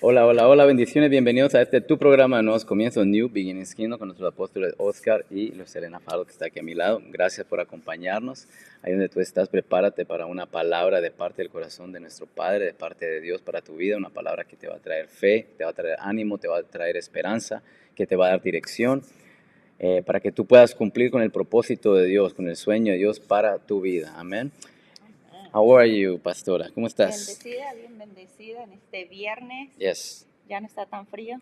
Hola, hola, hola, bendiciones, bienvenidos a este tu programa de Nuevos Comienzos, New Beginnings Kingdom, con nuestros apóstoles Oscar y Luis Elena Faro, que está aquí a mi lado. Gracias por acompañarnos. Ahí donde tú estás, prepárate para una palabra de parte del corazón de nuestro Padre, de parte de Dios para tu vida, una palabra que te va a traer fe, te va a traer ánimo, te va a traer esperanza, que te va a dar dirección, para que tú puedas cumplir con el propósito de Dios, con el sueño de Dios para tu vida. Amén. How are you, pastora? ¿Cómo estás? Bien bendecida en este viernes. Yes. Ya no está tan frío.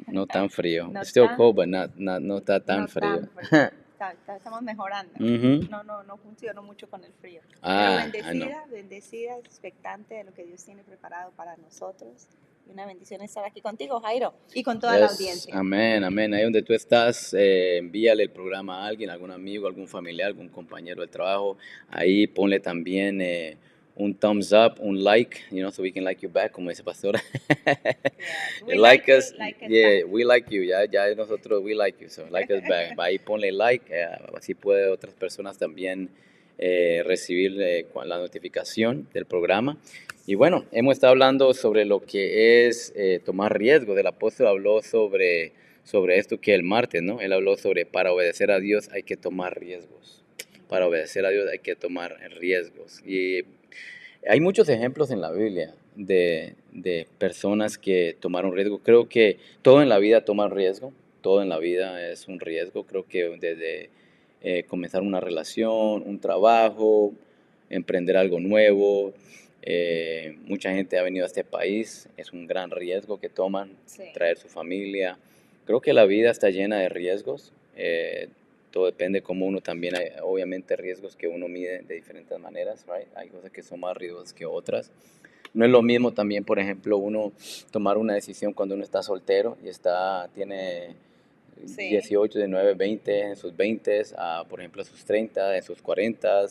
No tan frío. No It's still tan- cold, but no está tan no frío. tan frío. Estamos mejorando. Ujú. No funcionó mucho con el frío. Ah, Pero I know. bendecida, expectante de lo que Dios tiene preparado para nosotros. Y una bendición estar aquí contigo, Jairo, y con toda la Yes. audiencia. Amén, amén. Ahí donde tú estás, envíale el programa a alguien, algún amigo, algún familiar, algún compañero del trabajo. Ahí ponle también un thumbs up, un like, so we can like you back, como dice pastora. We Like you, us, like us yeah, back. we like you, ya nosotros, we like you, so like us back. Ahí ponle like, así puede otras personas también recibir la notificación del programa. Y bueno, hemos estado hablando sobre lo que es tomar riesgo. El apóstol habló sobre esto que el martes, ¿no? Él habló sobre para obedecer a Dios hay que tomar riesgos. Para obedecer a Dios hay que tomar riesgos. Y hay muchos ejemplos en la Biblia de personas que tomaron riesgo. Creo que todo en la vida toma riesgo. Todo en la vida es un riesgo. Creo que desde comenzar una relación, un trabajo, emprender algo nuevo. Mucha gente ha venido a este país, es un gran riesgo que toman, Sí. traer su familia. Creo que la vida está llena de riesgos. Todo depende cómo uno también, hay obviamente riesgos que uno mide de diferentes maneras, right? Hay cosas que son más riesgosas que otras. No es lo mismo también, por ejemplo, uno tomar una decisión cuando uno está soltero y tiene Sí. 18, 19, 20, en sus 20, por ejemplo, a sus 30, en sus 40,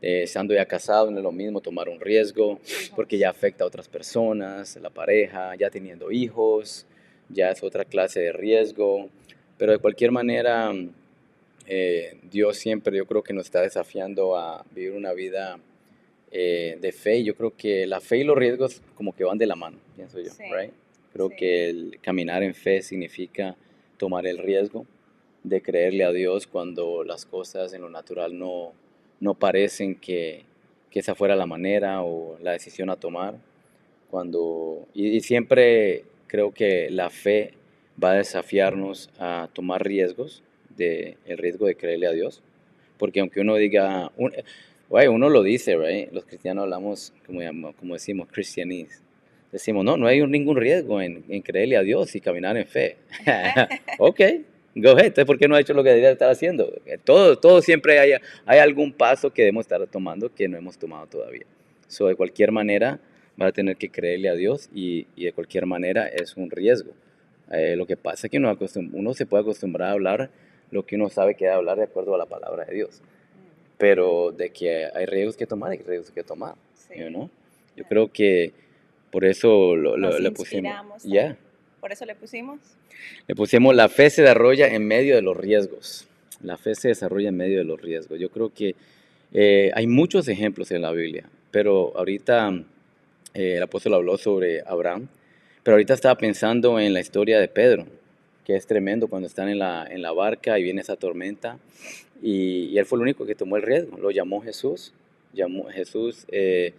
estando ya casado, no es lo mismo tomar un riesgo, porque ya afecta a otras personas, la pareja, ya teniendo hijos, ya es otra clase de riesgo, pero de cualquier manera, Dios siempre, yo creo que nos está desafiando a vivir una vida de fe. Yo creo que la fe y los riesgos como que van de la mano, pienso yo, Sí. right? Creo Sí. que el caminar en fe significa tomar el riesgo de creerle a Dios cuando las cosas en lo natural no parecen que esa fuera la manera o la decisión a tomar. Y siempre creo que la fe va a desafiarnos a tomar riesgos, el riesgo de creerle a Dios, porque aunque uno diga, uno lo dice, right? Los cristianos hablamos, como decimos, cristianís. Decimos, no hay ningún riesgo en creerle a Dios y caminar en fe. Ok, go ahead. Entonces, ¿por qué no ha hecho lo que debería estar haciendo? Todo siempre hay algún paso que debemos estar tomando que no hemos tomado todavía. So, de cualquier manera, va a tener que creerle a Dios y de cualquier manera es un riesgo. Lo que pasa es que uno se puede acostumbrar a hablar lo que uno sabe que debe hablar de acuerdo a la palabra de Dios. Pero de que hay riesgos que tomar, hay riesgos que tomar. Sí. Yo creo que por eso Nos le pusimos. inspiramos. Ya. Por eso le pusimos. Le pusimos la fe se desarrolla en medio de los riesgos. La fe se desarrolla en medio de los riesgos. Yo creo que hay muchos ejemplos en la Biblia, pero ahorita el apóstol habló sobre Abraham, pero ahorita estaba pensando en la historia de Pedro, que es tremendo cuando están en la barca y viene esa tormenta, y él fue el único que tomó el riesgo, lo llamó Jesús. Jesús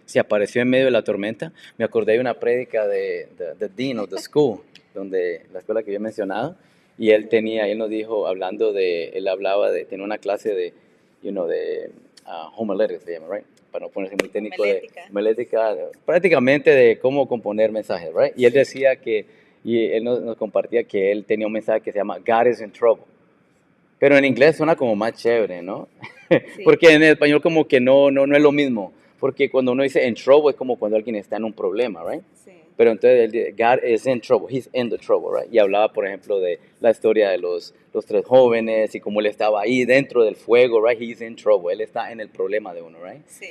se apareció en medio de la tormenta. Me acordé de una prédica de the dean of the school, la escuela que yo he mencionado, y él nos dijo, él hablaba tenía una clase de, homiletics se llama, right? Para no ponerse muy técnico, homilética, prácticamente de cómo componer mensajes, right? Y él decía y él nos compartía que él tenía un mensaje que se llama God is in trouble. Pero en inglés suena como más chévere, ¿no? Sí. Porque en español como que no es lo mismo. Porque cuando uno dice in trouble es como cuando alguien está en un problema, right? Sí. Pero entonces él dice, God is in trouble, he's in the trouble, right? Y hablaba, por ejemplo, de la historia de los tres jóvenes y cómo él estaba ahí dentro del fuego, right? He's in trouble, él está en el problema de uno, right? Sí.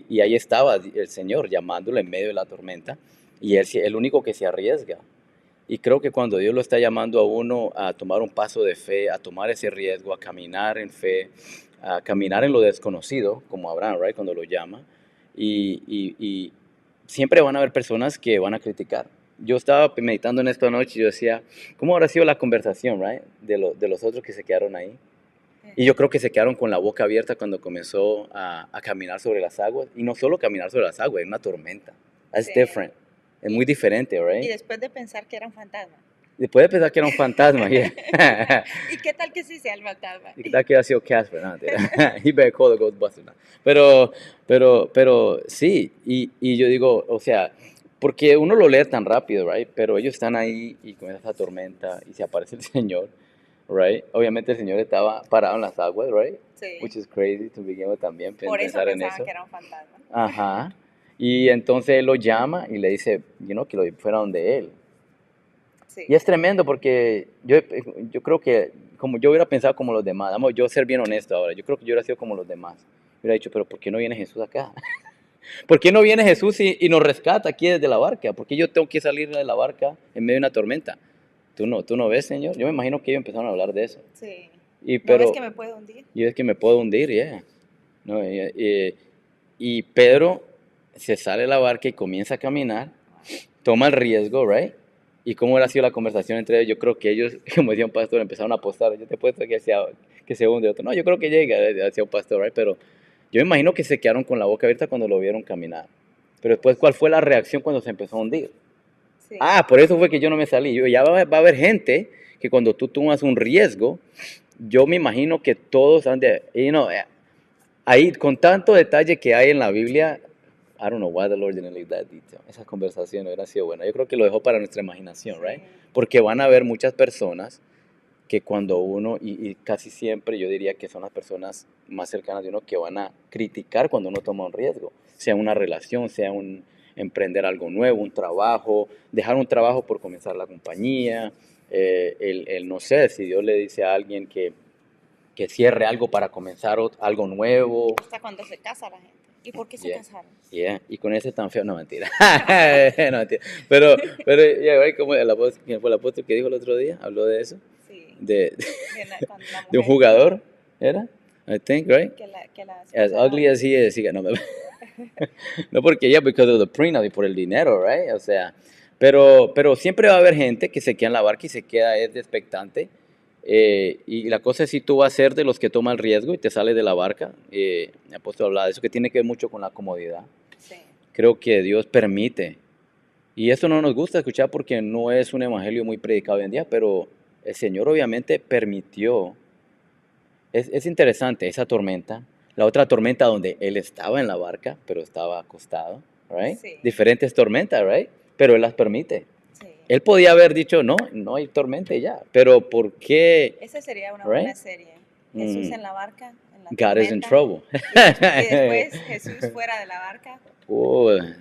Y ahí estaba el Señor llamándolo en medio de la tormenta y él es el único que se arriesga. Y creo que cuando Dios lo está llamando a uno a tomar un paso de fe, a tomar ese riesgo, a caminar en fe, a caminar en lo desconocido, como Abraham, right? Cuando lo llama, y siempre van a haber personas que van a criticar. yo estaba meditando en esto anoche y yo decía, ¿cómo habrá sido la conversación, right? De los otros que se quedaron ahí. Y yo creo que se quedaron con la boca abierta cuando comenzó a caminar sobre las aguas. Y no solo caminar sobre las aguas, es una tormenta. That's Sí. different. Es muy diferente, Y right? después de pensar que era un fantasma. Después de pensar que era un fantasma, yeah. ¿Y qué tal que sí sea el fantasma? Y tal que ha sido Casper, no, mentira. He better call the Ghostbusters, no. Pero sí, y yo digo, o sea, porque uno lo lee tan rápido, right? Pero ellos están ahí y con esa tormenta y se aparece el Señor, right? Obviamente el Señor estaba parado en las aguas, right? Sí. Which is crazy to begin with también, Por eso pensar en pensaban eso. que era un fantasma. Ajá. Y entonces él lo llama y le dice, que lo fuera donde él. Sí. Y es tremendo porque yo creo que como yo hubiera pensado como los demás, vamos, yo ser bien honesto ahora, yo creo que yo hubiera sido como los demás. Hubiera dicho, pero ¿por qué no viene Jesús acá? ¿Por qué no viene Jesús y nos rescata aquí desde la barca? ¿Por qué yo tengo que salir de la barca en medio de una tormenta? ¿Tú no ves, Señor? Yo me imagino que ellos empezaron a hablar de eso. Sí. Y, ¿No pero, ves que me puedo hundir? y es que me puedo hundir, yeah. No, y Pedro se sale de la barca y comienza a caminar, toma el riesgo, right? ¿Y cómo ha sido la conversación entre ellos? Yo creo que ellos, como decía un pastor, empezaron a apostar. Yo te he puesto que se hunde otro. No, yo creo que llega, decía un pastor, right? Pero yo me imagino que se quedaron con la boca abierta cuando lo vieron caminar. Pero después, ¿cuál fue la reacción cuando se empezó a hundir? Sí. Ah, por eso fue que yo no me salí. Ya va a haber gente que cuando tú tomas un riesgo, yo me imagino que todos han de, ahí con tanto detalle que hay en la Biblia, I don't know why the Lord didn't leave that detail. Esa conversación hubiera sido buena. Yo creo que lo dejó para nuestra imaginación, right? Sí. Porque van a haber muchas personas que cuando uno, y casi siempre yo diría que son las personas más cercanas de uno que van a criticar cuando uno toma un riesgo, sea una relación, sea un emprender algo nuevo, un trabajo, dejar un trabajo por comenzar la compañía, no sé, si Dios le dice a alguien que cierre algo para comenzar algo nuevo. Hasta cuando se casa la gente. ¿Y por qué se Yeah. casaron? Yeah. Y con ese tan feo, no mentira. No, mentira. Pero yeah, right, como ¿quién fue el apóstol que dijo el otro día? Habló de eso. Sí. De Con la un mujer jugador, ¿era? I think, right? que la As esposa ugly as he is, no, no porque ya, because of the prenup y por el dinero, right? O sea, pero siempre va a haber gente que se queda en la barca y se queda expectante. Y la cosa es si tú vas a ser de los que toma el riesgo y te sales de la barca. El apóstol habla de eso, que tiene que ver mucho con la comodidad. Sí. Creo que Dios permite. Y eso no nos gusta escuchar porque no es un evangelio muy predicado hoy en día, pero el Señor obviamente permitió. Es interesante esa tormenta. La otra tormenta donde él estaba en la barca, pero estaba acostado, right? Sí. Diferentes tormentas, right? Pero él las permite. Sí. Él podía haber dicho, no hay tormenta y ya. Pero ¿por qué? Esa sería una Right? buena serie. Jesús en la barca, en la God is in tormenta, trouble. y después Jesús fuera de la barca.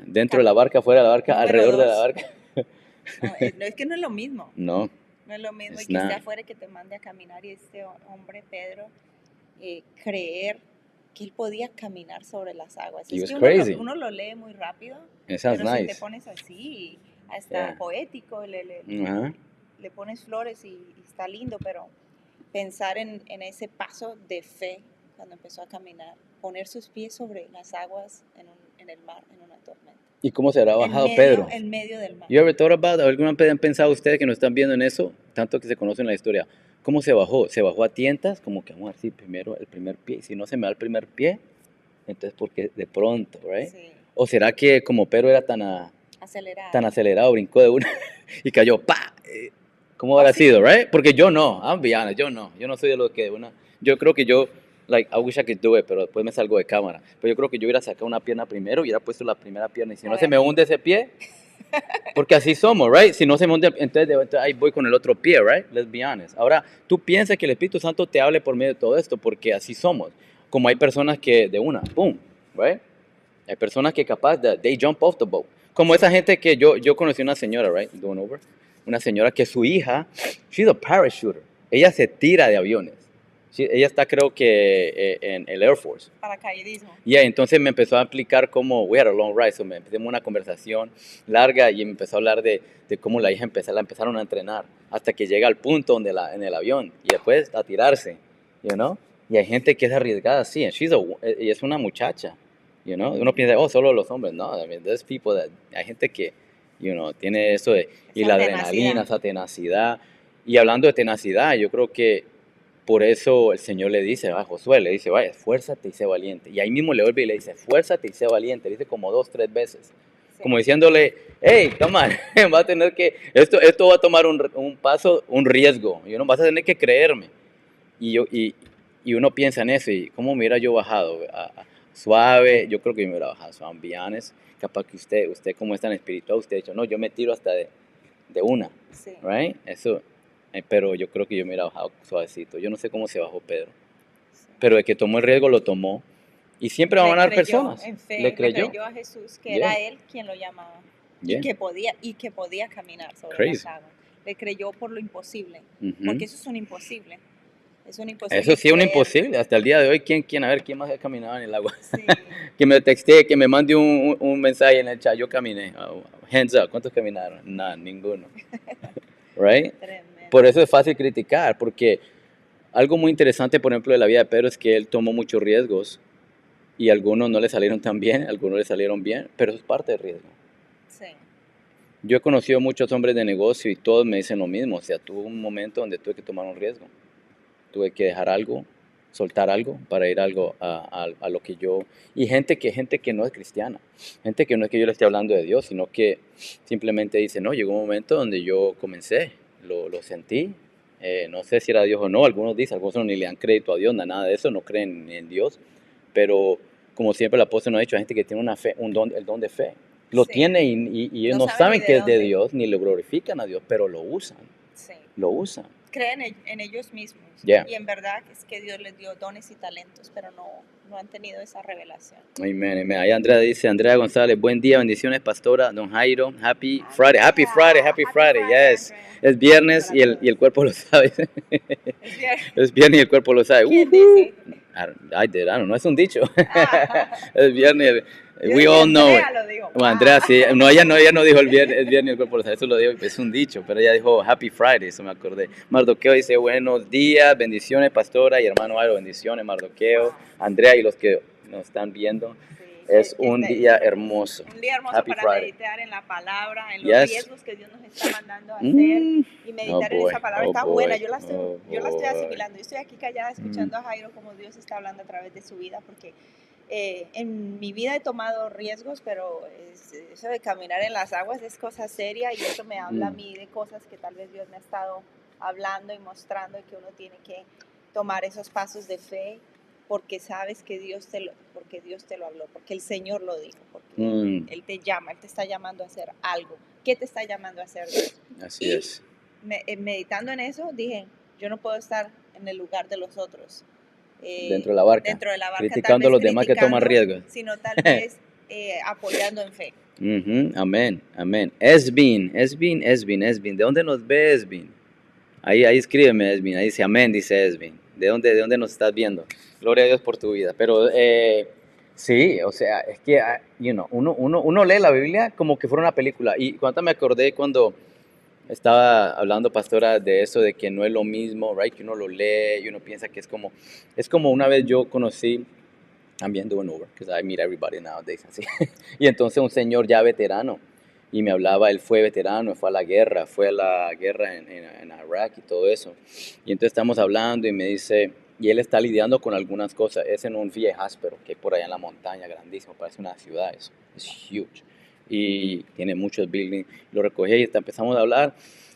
Dentro de la barca, fuera de la barca, Número alrededor de la 2. barca. No, es que no es lo mismo. No, No es lo mismo It's y que esté not. afuera y que te mande a caminar y este hombre, Pedro, creer que él podía caminar sobre las aguas. He Es was que crazy. uno lo lee muy rápido, It sounds pero si te nice. pones así, hasta Yeah. poético, Ajá. le pones flores y está lindo, pero pensar en ese paso de fe cuando empezó a caminar, poner sus pies sobre las aguas en el mar, en una tormenta. ¿Y cómo se habrá bajado en Pedro? En medio del mar. You ever thought about, ¿alguna vez han pensado ustedes que no están viendo en eso? Tanto que se conocen la historia. ¿Cómo se bajó? ¿Se bajó a tientas? Como que vamos a ver si primero el primer pie. Si no se me da el primer pie, entonces porque de pronto, right? Sí, ¿O será que como Pedro era tan acelerado, brincó de una y cayó, ¡pa! ¿Cómo habrá sí. sido, right? Porque yo no, I'm be honest, yo no soy de los que yo creo que yo, like, I wish I could do it, pero después me salgo de cámara. Pero yo creo que yo hubiera sacado una pierna primero, hubiera puesto la primera pierna y si A no ver. se me hunde ese pie, porque así somos, right? Si no se me hunde, entonces ahí voy con el otro pie, right? Let's be honest. Ahora, tú piensas que el Espíritu Santo te hable por medio de todo esto, porque así somos. Como hay personas que de una, boom, right? Hay personas que capaz de, they jump off the boat. Como esa gente que yo conocí una señora, right? Going over. Una señora que su hija, she's a parachuter. Ella se tira de aviones. Ella está creo que en el Air Force. Paracaidismo. Y entonces me empezó a explicar cómo, we had a long ride, so empezamos una conversación larga y me empezó a hablar de cómo la hija la empezaron a entrenar hasta que llega al punto donde en el avión y después a tirarse, you know? Y hay gente que es arriesgada así, y es una muchacha, you know? Uno piensa, oh, solo los hombres, no, I mean, there's people hay gente que Tiene eso y Esa la adrenalina, tenacidad. esa tenacidad. Y hablando de tenacidad, yo creo que por eso el Señor le dice a Josué, le dice, vaya, esfuérzate y sé valiente. Y ahí mismo le vuelve y le dice, esfuérzate y sé valiente. Le dice como 2, 3 veces. Como Sí, diciéndole, hey, come on, va a tener que, esto va a tomar un paso, un riesgo. Vas a tener que creerme. Y uno piensa en eso, y cómo me hubiera yo bajado suave, yo creo que me hubiera bajado suave, Vianes, capaz que usted como es tan espiritual, usted ha dicho, no, yo me tiro hasta de una, sí, right? Eso, pero yo creo que yo me hubiera bajado suavecito, yo no sé cómo se bajó Pedro, sí. pero el que tomó el riesgo lo tomó, y siempre van a Le haber creyó personas, en le fe, le creyó, creyó a Jesús que yeah, era él quien lo llamaba yeah, y que podía caminar sobre las crazy. aguas. Le creyó por lo imposible, porque Ujú. eso es un imposible. Es un Eso imposible sí es un creer. imposible. Hasta el día de hoy, a ver quién más ha caminado en el agua? Sí, Que me texte, que me mande un mensaje en el chat. Yo caminé. Hands up. ¿Cuántos caminaron? Nada, ninguno. Right? Por tremendo. eso es fácil criticar, porque algo muy interesante, por ejemplo, de la vida de Pedro es que él tomó muchos riesgos y algunos no le salieron tan bien, algunos le salieron bien, pero eso es parte del riesgo. Sí, Yo he conocido muchos hombres de negocio y todos me dicen lo mismo. O sea, tuve un momento donde tuve que tomar un riesgo. Tuve que dejar algo, soltar algo para ir algo a lo que yo... Y gente que no es cristiana, gente que no es que yo le esté hablando de Dios, sino que simplemente dice, no, llegó un momento donde yo comencé, lo sentí, no sé si era Dios o no, algunos dicen, algunos ni le dan crédito a Dios, nada de eso, no creen ni en Dios, pero como siempre el apóstol nos ha dicho, hay gente que tiene una fe, el don de fe, lo sí. tiene y ellos No no saben ni saben de que es de dónde. Dios, ni lo glorifican a Dios, pero lo usan, Sí. lo usan. Creen en ellos mismos. Yeah. Y en verdad es que Dios les dio dones y talentos, pero no han tenido esa revelación. Amén, amén. Ahí Andrea dice, Andrea González, buen día, bendiciones, pastora, don Jairo, happy Friday, happy Friday, Andrea, happy happy Friday, Friday, yes. Andrea. Es viernes Para y todos. el cuerpo lo sabe. Es bien. Es viernes y el cuerpo lo sabe. ¿Quién dice? I did, I don't know, es un dicho. Ah, Es viernes, yo we dije, all know it. Andrea lo dijo. Bueno, Andrea, Ah. sí, no, ella no dijo es viernes y el cuerpo lo sabe, eso lo dijo, es un dicho, pero ella dijo happy Friday, eso me acordé. Mardoqueo dice, buenos días, bendiciones, pastora y hermano Jairo, bendiciones, Mardoqueo, Wow. Andrea y los que nos están viendo. Sí, Es un día hermoso. un día hermoso Happy para Friday. meditar en la palabra, en los Yes. riesgos que Dios nos está mandando a hacer y Oh meditar en boy. esa palabra. Oh Está buena, boy. Oh yo la estoy boy. asimilando. Yo estoy aquí callada escuchando a Jairo como Dios está hablando a través de su vida porque en mi vida he tomado riesgos, pero eso de caminar en las aguas es cosa seria y eso me habla a mí de cosas que tal vez Dios me ha estado hablando y mostrando y que uno tiene que tomar esos pasos de fe porque sabes que porque Dios te lo habló, porque el Señor lo dijo, porque Él te llama, Él te está llamando a hacer algo. ¿Qué te está llamando a hacer, Dios? Así es. Meditando en eso, dije, yo no puedo estar en el lugar de los otros. Dentro de la barca. Dentro de la barca, Criticando a los demás que toman riesgos. sino tal vez apoyando en fe. Amén, amén. Esbin. ¿De dónde nos ve Esbin? Ahí escríbeme Esbin, ahí dice amén, dice Esbin. ¿De dónde nos estás viendo? Gloria a Dios por tu vida. Pero sí, o sea, es que, uno lee la Biblia como que fuera una película. Y cuando me acordé cuando estaba hablando, pastora, de eso, de que no es lo mismo, right? Que uno lo lee y uno piensa que es como una vez yo conocí, I'm being doing Uber, because I meet everybody nowadays, así. Y entonces un señor ya veterano, y me hablaba, él fue veterano, fue a la guerra en Irak y todo eso. Y entonces estamos hablando y me dice, y él está lidiando con algunas cosas, es en un viejáspero que hay por allá en la montaña, grandísimo, parece una ciudad eso, es huge. Y tiene muchos buildings, lo recogí y empezamos a hablar,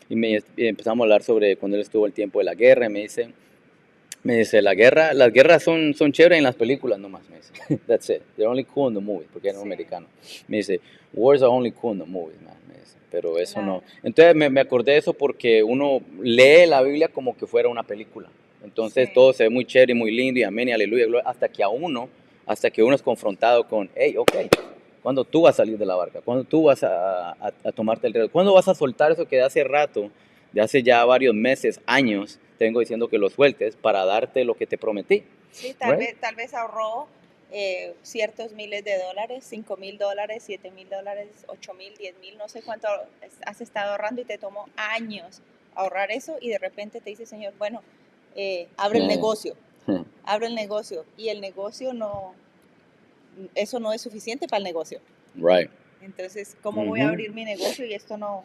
y empezamos a hablar sobre cuando él estuvo el tiempo de la guerra, y me dice, las guerras son chéveres en las películas nomás, me dice. That's it. They're only cool in the movies, porque era un americano. Me dice, wars are only cool in the movies, man. Me dice, pero eso no. Entonces me acordé de eso porque uno lee la Biblia como que fuera una película. Entonces todo se ve muy chévere y muy lindo y amén y aleluya, gloria, hasta que uno es confrontado con, hey, ok, ¿cuándo tú vas a salir de la barca? ¿Cuándo tú vas a tomarte el riesgo? ¿Cuándo vas a soltar eso que de hace rato, de hace ya varios meses, años, tengo diciendo que lo sueltes para darte lo que te prometí? Sí, Right? tal vez ahorró ciertos miles de dólares, $5,000, $7,000, $8,000, $10,000, no sé cuánto has estado ahorrando y te tomó años ahorrar eso y de repente te dice, Señor, bueno, abre el negocio, y el negocio eso no es suficiente para el negocio. Right. Entonces, ¿cómo voy a abrir mi negocio? Y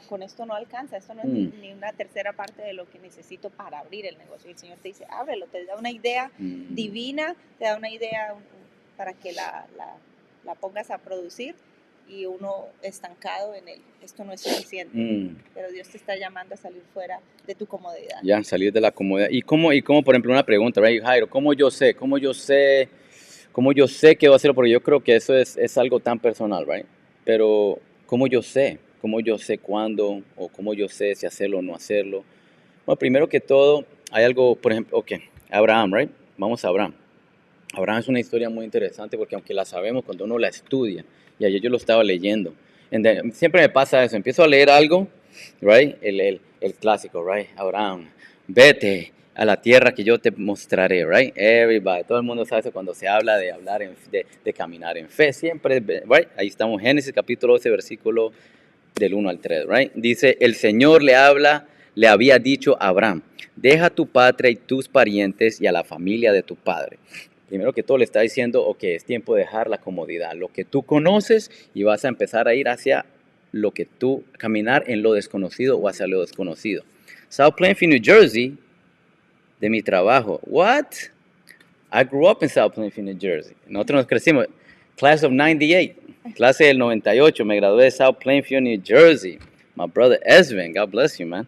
con esto no alcanza, esto no es ni una tercera parte de lo que necesito para abrir el negocio. Y el Señor te dice, ábrelo, te da una idea divina, te da una idea para que la pongas a producir, y uno estancado en esto no es suficiente. Pero Dios te está llamando a salir fuera de tu comodidad. Ya, salir de la comodidad. ¿Y cómo, por ejemplo, una pregunta, right, Jairo? ¿Cómo yo sé que voy a hacerlo? Porque yo creo que eso es algo tan personal, right? Pero, ¿cómo yo sé? ¿Cómo yo sé cuándo? ¿O cómo yo sé si hacerlo o no hacerlo? Bueno, primero que todo, hay algo, por ejemplo, Abraham, right? Vamos a Abraham. Abraham es una historia muy interesante porque aunque la sabemos cuando uno la estudia, y ayer yo lo estaba leyendo, siempre me pasa eso, empiezo a leer algo, right? El clásico, right? Abraham, vete a la tierra que yo te mostraré, right? Everybody, todo el mundo sabe eso cuando se habla de de caminar en fe, siempre, right? Ahí estamos, Génesis capítulo 12, versículo del 1 al 3, right? Dice, el Señor le había dicho a Abraham, deja tu patria y tus parientes y a la familia de tu padre. Primero que todo le está diciendo, ok, es tiempo de dejar la comodidad, lo que tú conoces, y vas a empezar a ir hacia caminar en lo desconocido o hacia lo desconocido. South Plainfield, New Jersey, de mi trabajo. What? I grew up in South Plainfield, New Jersey. Nosotros nos crecimos. Class of 98, clase del 98, me gradué de South Plainfield, New Jersey. My brother Esvin, God bless you, man.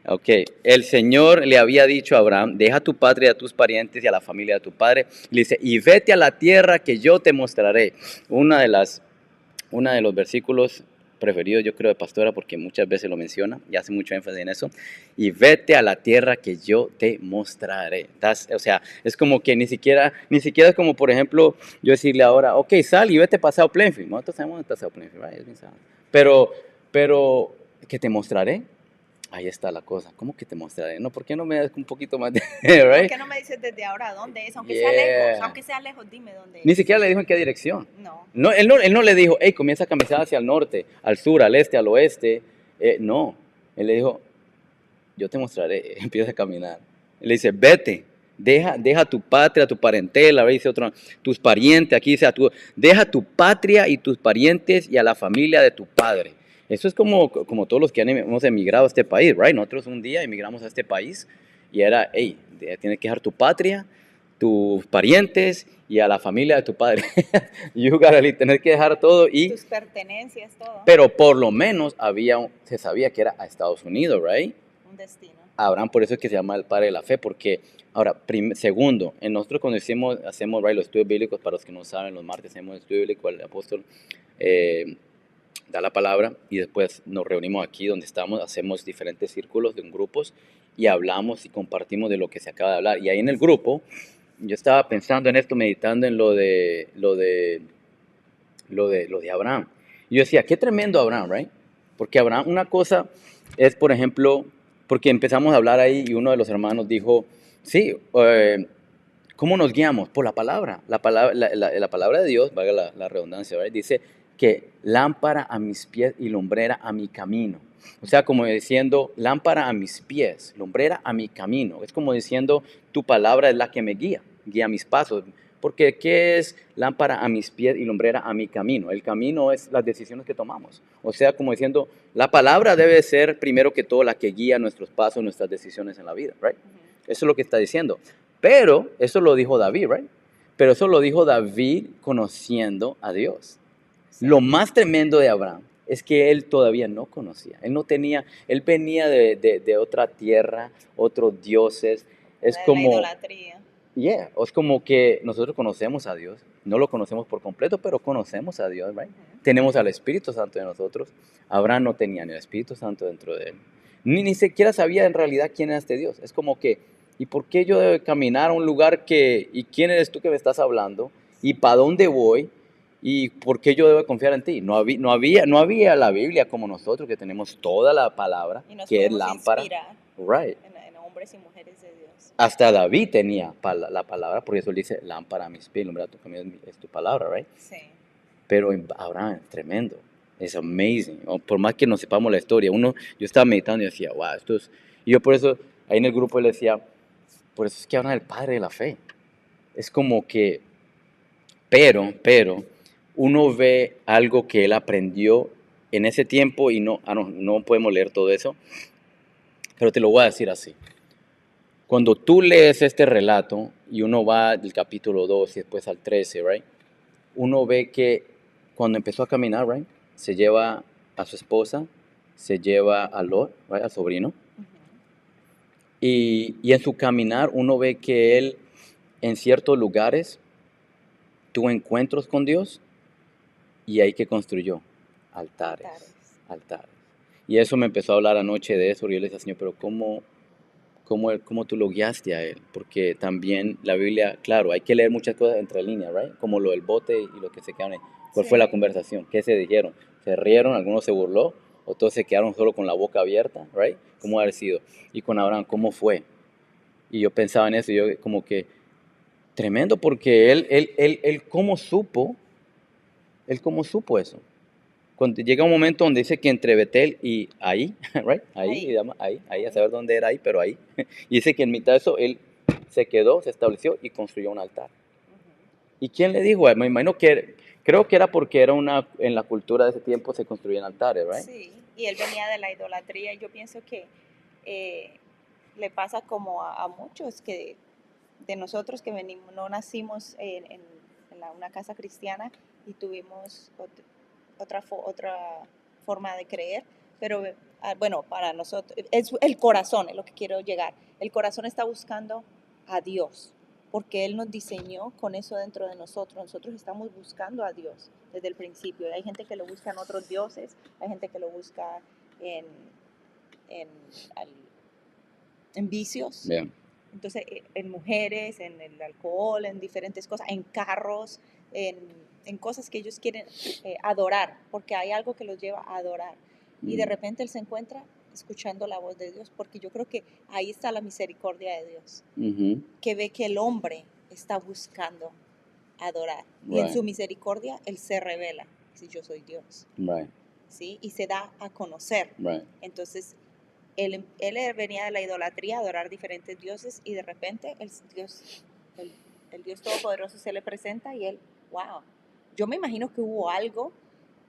Ok, el Señor le había dicho a Abraham, deja tu patria, a tus parientes y a la familia de tu padre. Le dice, y vete a la tierra que yo te mostraré. Uno de los versículos preferidos, yo creo, de Pastora, porque muchas veces lo menciona y hace mucho énfasis en eso. Y vete a la tierra que yo te mostraré. O sea, es como que ni siquiera es como, por ejemplo, yo decirle ahora, ok, sal y vete para South Plainfield. Nosotros sabemos dónde está South Plainfield, right? Pero, ¿qué te mostraré? Ahí está la cosa. ¿Cómo que te mostraré? No, ¿por qué no me das un poquito más de, right? ¿Por qué no me dices desde ahora dónde es? Aunque sea lejos, dime dónde es. Ni siquiera le dijo en qué dirección. No. Él no le dijo, hey, comienza a caminar hacia el norte, al sur, al este, al oeste. No. Él le dijo, yo te mostraré. Empieza a caminar. Él le dice, vete. Deja tu patria, tu parentela, dice otro, tus parientes, aquí dice, deja tu patria y tus parientes y a la familia de tu padre. Eso es como todos los que hemos emigrado a este país, right? Nosotros un día emigramos a este país y era, hey, tienes que dejar tu patria, tus parientes y a la familia de tu padre. Tener que dejar todo y tus pertenencias, todo. Pero por lo menos se sabía que era a Estados Unidos, right? Un destino. Abraham, por eso es que se llama el padre de la fe, porque ahora, segundo, en nosotros cuando hacemos right, los estudios bíblicos, para los que no saben, los martes hacemos el estudio bíblico, el apóstol da la palabra y después nos reunimos aquí donde estamos, hacemos diferentes círculos de grupos y hablamos y compartimos de lo que se acaba de hablar. Y ahí en el grupo, yo estaba pensando en esto, meditando en lo de Abraham. Y yo decía, qué tremendo Abraham, right? Porque Abraham, una cosa es, por ejemplo, porque empezamos a hablar ahí y uno de los hermanos dijo, sí, ¿cómo nos guiamos? Por la palabra. La palabra de Dios, valga la redundancia, ¿verdad? Dice que lámpara a mis pies y lumbrera a mi camino. O sea, como diciendo, lámpara a mis pies, lumbrera a mi camino. Es como diciendo, tu palabra es la que me guía mis pasos. Porque ¿qué es lámpara a mis pies y lumbrera a mi camino? El camino es las decisiones que tomamos. O sea, como diciendo, la palabra debe ser primero que todo la que guía nuestros pasos, nuestras decisiones en la vida, right? Eso es lo que está diciendo. Pero eso lo dijo David, right? Pero eso lo dijo David conociendo a Dios. Sí. Lo más tremendo de Abraham es que él todavía no conocía. Él venía de otra tierra, otros dioses. Es como la idolatría. Yeah, es como que nosotros conocemos a Dios, no lo conocemos por completo, pero conocemos a Dios, right? Tenemos al Espíritu Santo de nosotros. Abraham no tenía ni el Espíritu Santo dentro de él, ni siquiera sabía en realidad quién era este Dios. Es como que, ¿y por qué yo debo caminar a un lugar y quién eres tú que me estás hablando? ¿Y para dónde voy? ¿Y por qué yo debo confiar en ti? No había la Biblia como nosotros, que tenemos toda la palabra, que es lámpara. Right. En hombres y mujeres de Dios. Hasta David tenía la palabra, por eso él dice, lámpara a mis pies, lumbrera tu camino es tu palabra, right? Sí. Pero Abraham es tremendo, es amazing. Por más que no sepamos la historia, yo estaba meditando y decía, wow, esto es... Y yo por eso, ahí en el grupo le decía, por eso es que Abraham es el padre de la fe. Es como que, pero, uno ve algo que él aprendió en ese tiempo, y no podemos leer todo eso, pero te lo voy a decir así. Cuando tú lees este relato y uno va del capítulo 2 y después al 13, right? Uno ve que cuando empezó a caminar, right, se lleva a su esposa, se lleva a Lot, right, al sobrino, y en su caminar uno ve que él en ciertos lugares tuvo encuentros con Dios y ahí que construyó altares. Y eso me empezó a hablar anoche de eso, y yo le decía, Señor, pero ¿cómo tú lo guiaste a él? Porque también la Biblia, claro, hay que leer muchas cosas entre líneas, right? Como lo del bote y lo que se quedaron ahí. ¿Cuál fue la conversación? ¿Qué se dijeron? ¿Se rieron? ¿Alguno se burló? ¿O todos se quedaron solo con la boca abierta, right? ¿Cómo ha sido? Y con Abraham, ¿cómo fue? Y yo pensaba en eso, y yo como que, tremendo, porque él cómo supo eso. Cuando llega un momento donde dice que entre Betel y ahí, right? Ahí, a saber dónde era ahí, pero ahí. Y dice que en mitad de eso él se quedó, se estableció y construyó un altar. ¿Y quién le dijo? Me imagino que, creo que era porque en la cultura de ese tiempo se construían altares, right? Sí, y él venía de la idolatría. Yo pienso que le pasa como a muchos que de nosotros que venimos, no nacimos en una casa cristiana y tuvimos otra forma de creer, pero bueno, para nosotros, es el corazón, es lo que quiero llegar. El corazón está buscando a Dios, porque Él nos diseñó con eso dentro de nosotros. Nosotros estamos buscando a Dios desde el principio. Hay gente que lo busca en otros dioses, hay gente que lo busca en vicios. Yeah. Entonces, en mujeres, en el alcohol, en diferentes cosas, en carros, en cosas que ellos quieren adorar, porque hay algo que los lleva a adorar. Y de repente él se encuentra escuchando la voz de Dios, porque yo creo que ahí está la misericordia de Dios, que ve que el hombre está buscando adorar. Y en su misericordia él se revela, si yo soy Dios. ¿Sí? Y se da a conocer. Entonces, él venía de la idolatría, a adorar diferentes dioses, y de repente el Dios Todopoderoso se le presenta y él, wow. Yo me imagino que hubo algo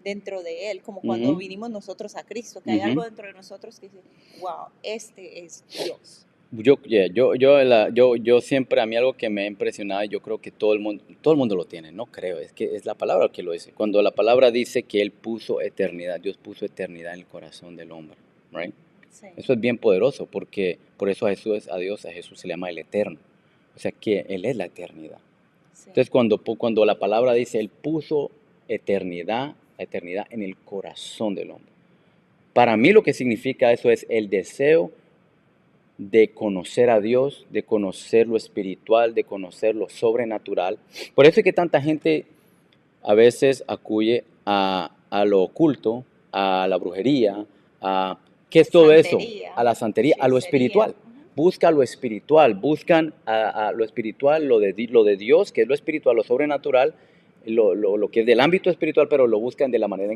dentro de él, como cuando vinimos nosotros a Cristo, que hay algo dentro de nosotros que dice, wow, este es Dios. Yo siempre, a mí algo que me ha impresionado, yo creo que todo el mundo lo tiene, no creo, es que es la palabra que lo dice. Cuando la palabra dice que Él puso eternidad, Dios puso eternidad en el corazón del hombre, right? Sí. Eso es bien poderoso, porque por eso a Jesús se le llama el eterno, o sea que Él es la eternidad. Sí. Entonces cuando la palabra dice Él puso la eternidad en el corazón del hombre, para mí lo que significa eso es el deseo de conocer a Dios, de conocer lo espiritual, de conocer lo sobrenatural. Por eso es que tanta gente a veces acude a lo oculto, a la brujería, ¿qué es todo eso? A la santería, a lo espiritual. Buscan lo espiritual, buscan a lo espiritual, lo de Dios, que es lo espiritual, lo sobrenatural, lo que es del ámbito espiritual, pero lo buscan de la manera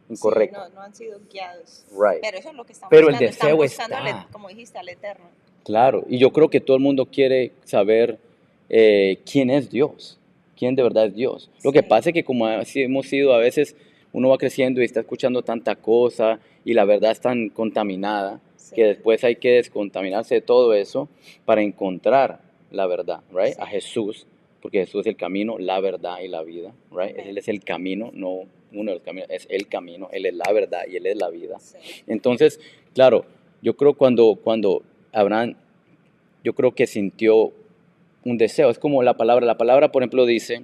incorrecta. Sí, no han sido guiados. Right. Pero eso es lo que están buscando. Pero el deseo está. Como dijiste, al eterno. Claro, y yo creo que todo el mundo quiere saber quién es Dios, quién de verdad es Dios. Lo que pasa es que como hemos sido, a veces uno va creciendo y está escuchando tanta cosa y la verdad es tan contaminada que después hay que descontaminarse de todo eso para encontrar la verdad, right? A Jesús, porque Jesús es el camino, la verdad y la vida, right? Él es el camino, no uno de los caminos, es el camino, Él es la verdad y Él es la vida. Entonces, claro, yo creo cuando Abraham, yo creo que sintió un deseo, es como la palabra por ejemplo dice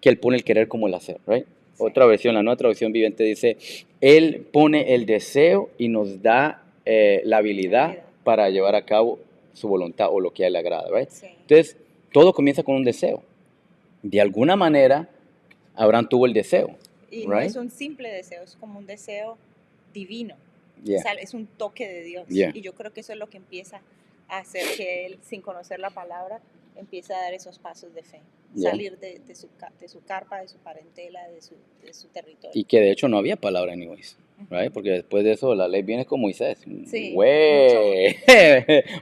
que Él pone el querer como el hacer, right? Otra versión, la nueva traducción viviente dice, Él pone el deseo y nos da la habilidad para llevar a cabo su voluntad o lo que a Él le agrada, right? Entonces, todo comienza con un deseo. De alguna manera, Abraham tuvo el deseo. Y no es un simple deseo, es como un deseo divino. O sea, es un toque de Dios. Y yo creo que eso es lo que empieza a hacer que él, sin conocer la palabra, empieza a dar esos pasos de fe. Salir de su carpa, de su parentela, de su territorio. Y que de hecho no había palabra anyways, right? Porque después de eso la ley viene con Moisés. Sí,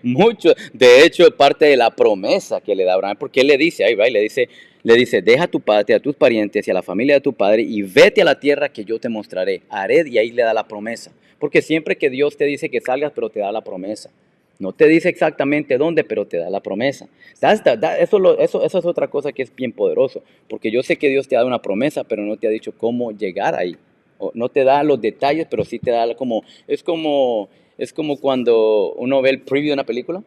mucho. De hecho, parte de la promesa que le da Abraham, porque él le dice ahí, right? Le dice, le dice, deja a tu patria, a tus parientes y a la familia de tu padre y vete a la tierra que yo te mostraré. Haré, y ahí le da la promesa. Porque siempre que Dios te dice que salgas, pero te da la promesa. No te dice exactamente dónde, pero te da la promesa. Eso es otra cosa que es bien poderoso. Porque yo sé que Dios te ha dado una promesa, pero no te ha dicho cómo llegar ahí. O no te da los detalles, pero sí te da como... Es como cuando uno ve el preview de una película.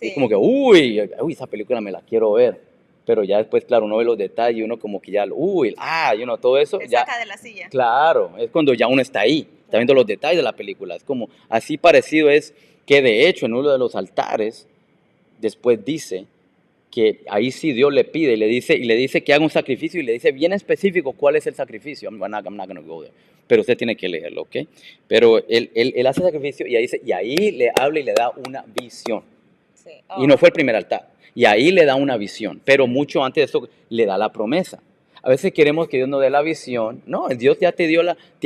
Y es como que, Sí. uy, esa película me la quiero ver. Pero ya después, claro, uno ve los detalles y uno como que ya, todo eso, Te ya, saca de la silla. claro, es cuando ya uno está ahí, está viendo Claro. los detalles de la película. Es como, así parecido es que de hecho en uno de los altares, después dice que ahí sí Dios le pide y le dice que haga un sacrificio y le dice bien específico cuál es el sacrificio. I'm not gonna go there. Pero usted tiene que leerlo, ¿ok? Pero él hace sacrificio y ahí le habla y le da una visión. Sí. Y no Oh. fue el primer altar. Y ahí le da una visión. Pero mucho antes de eso le da la promesa. A veces queremos que Dios nos dé la visión. No, Dios ya te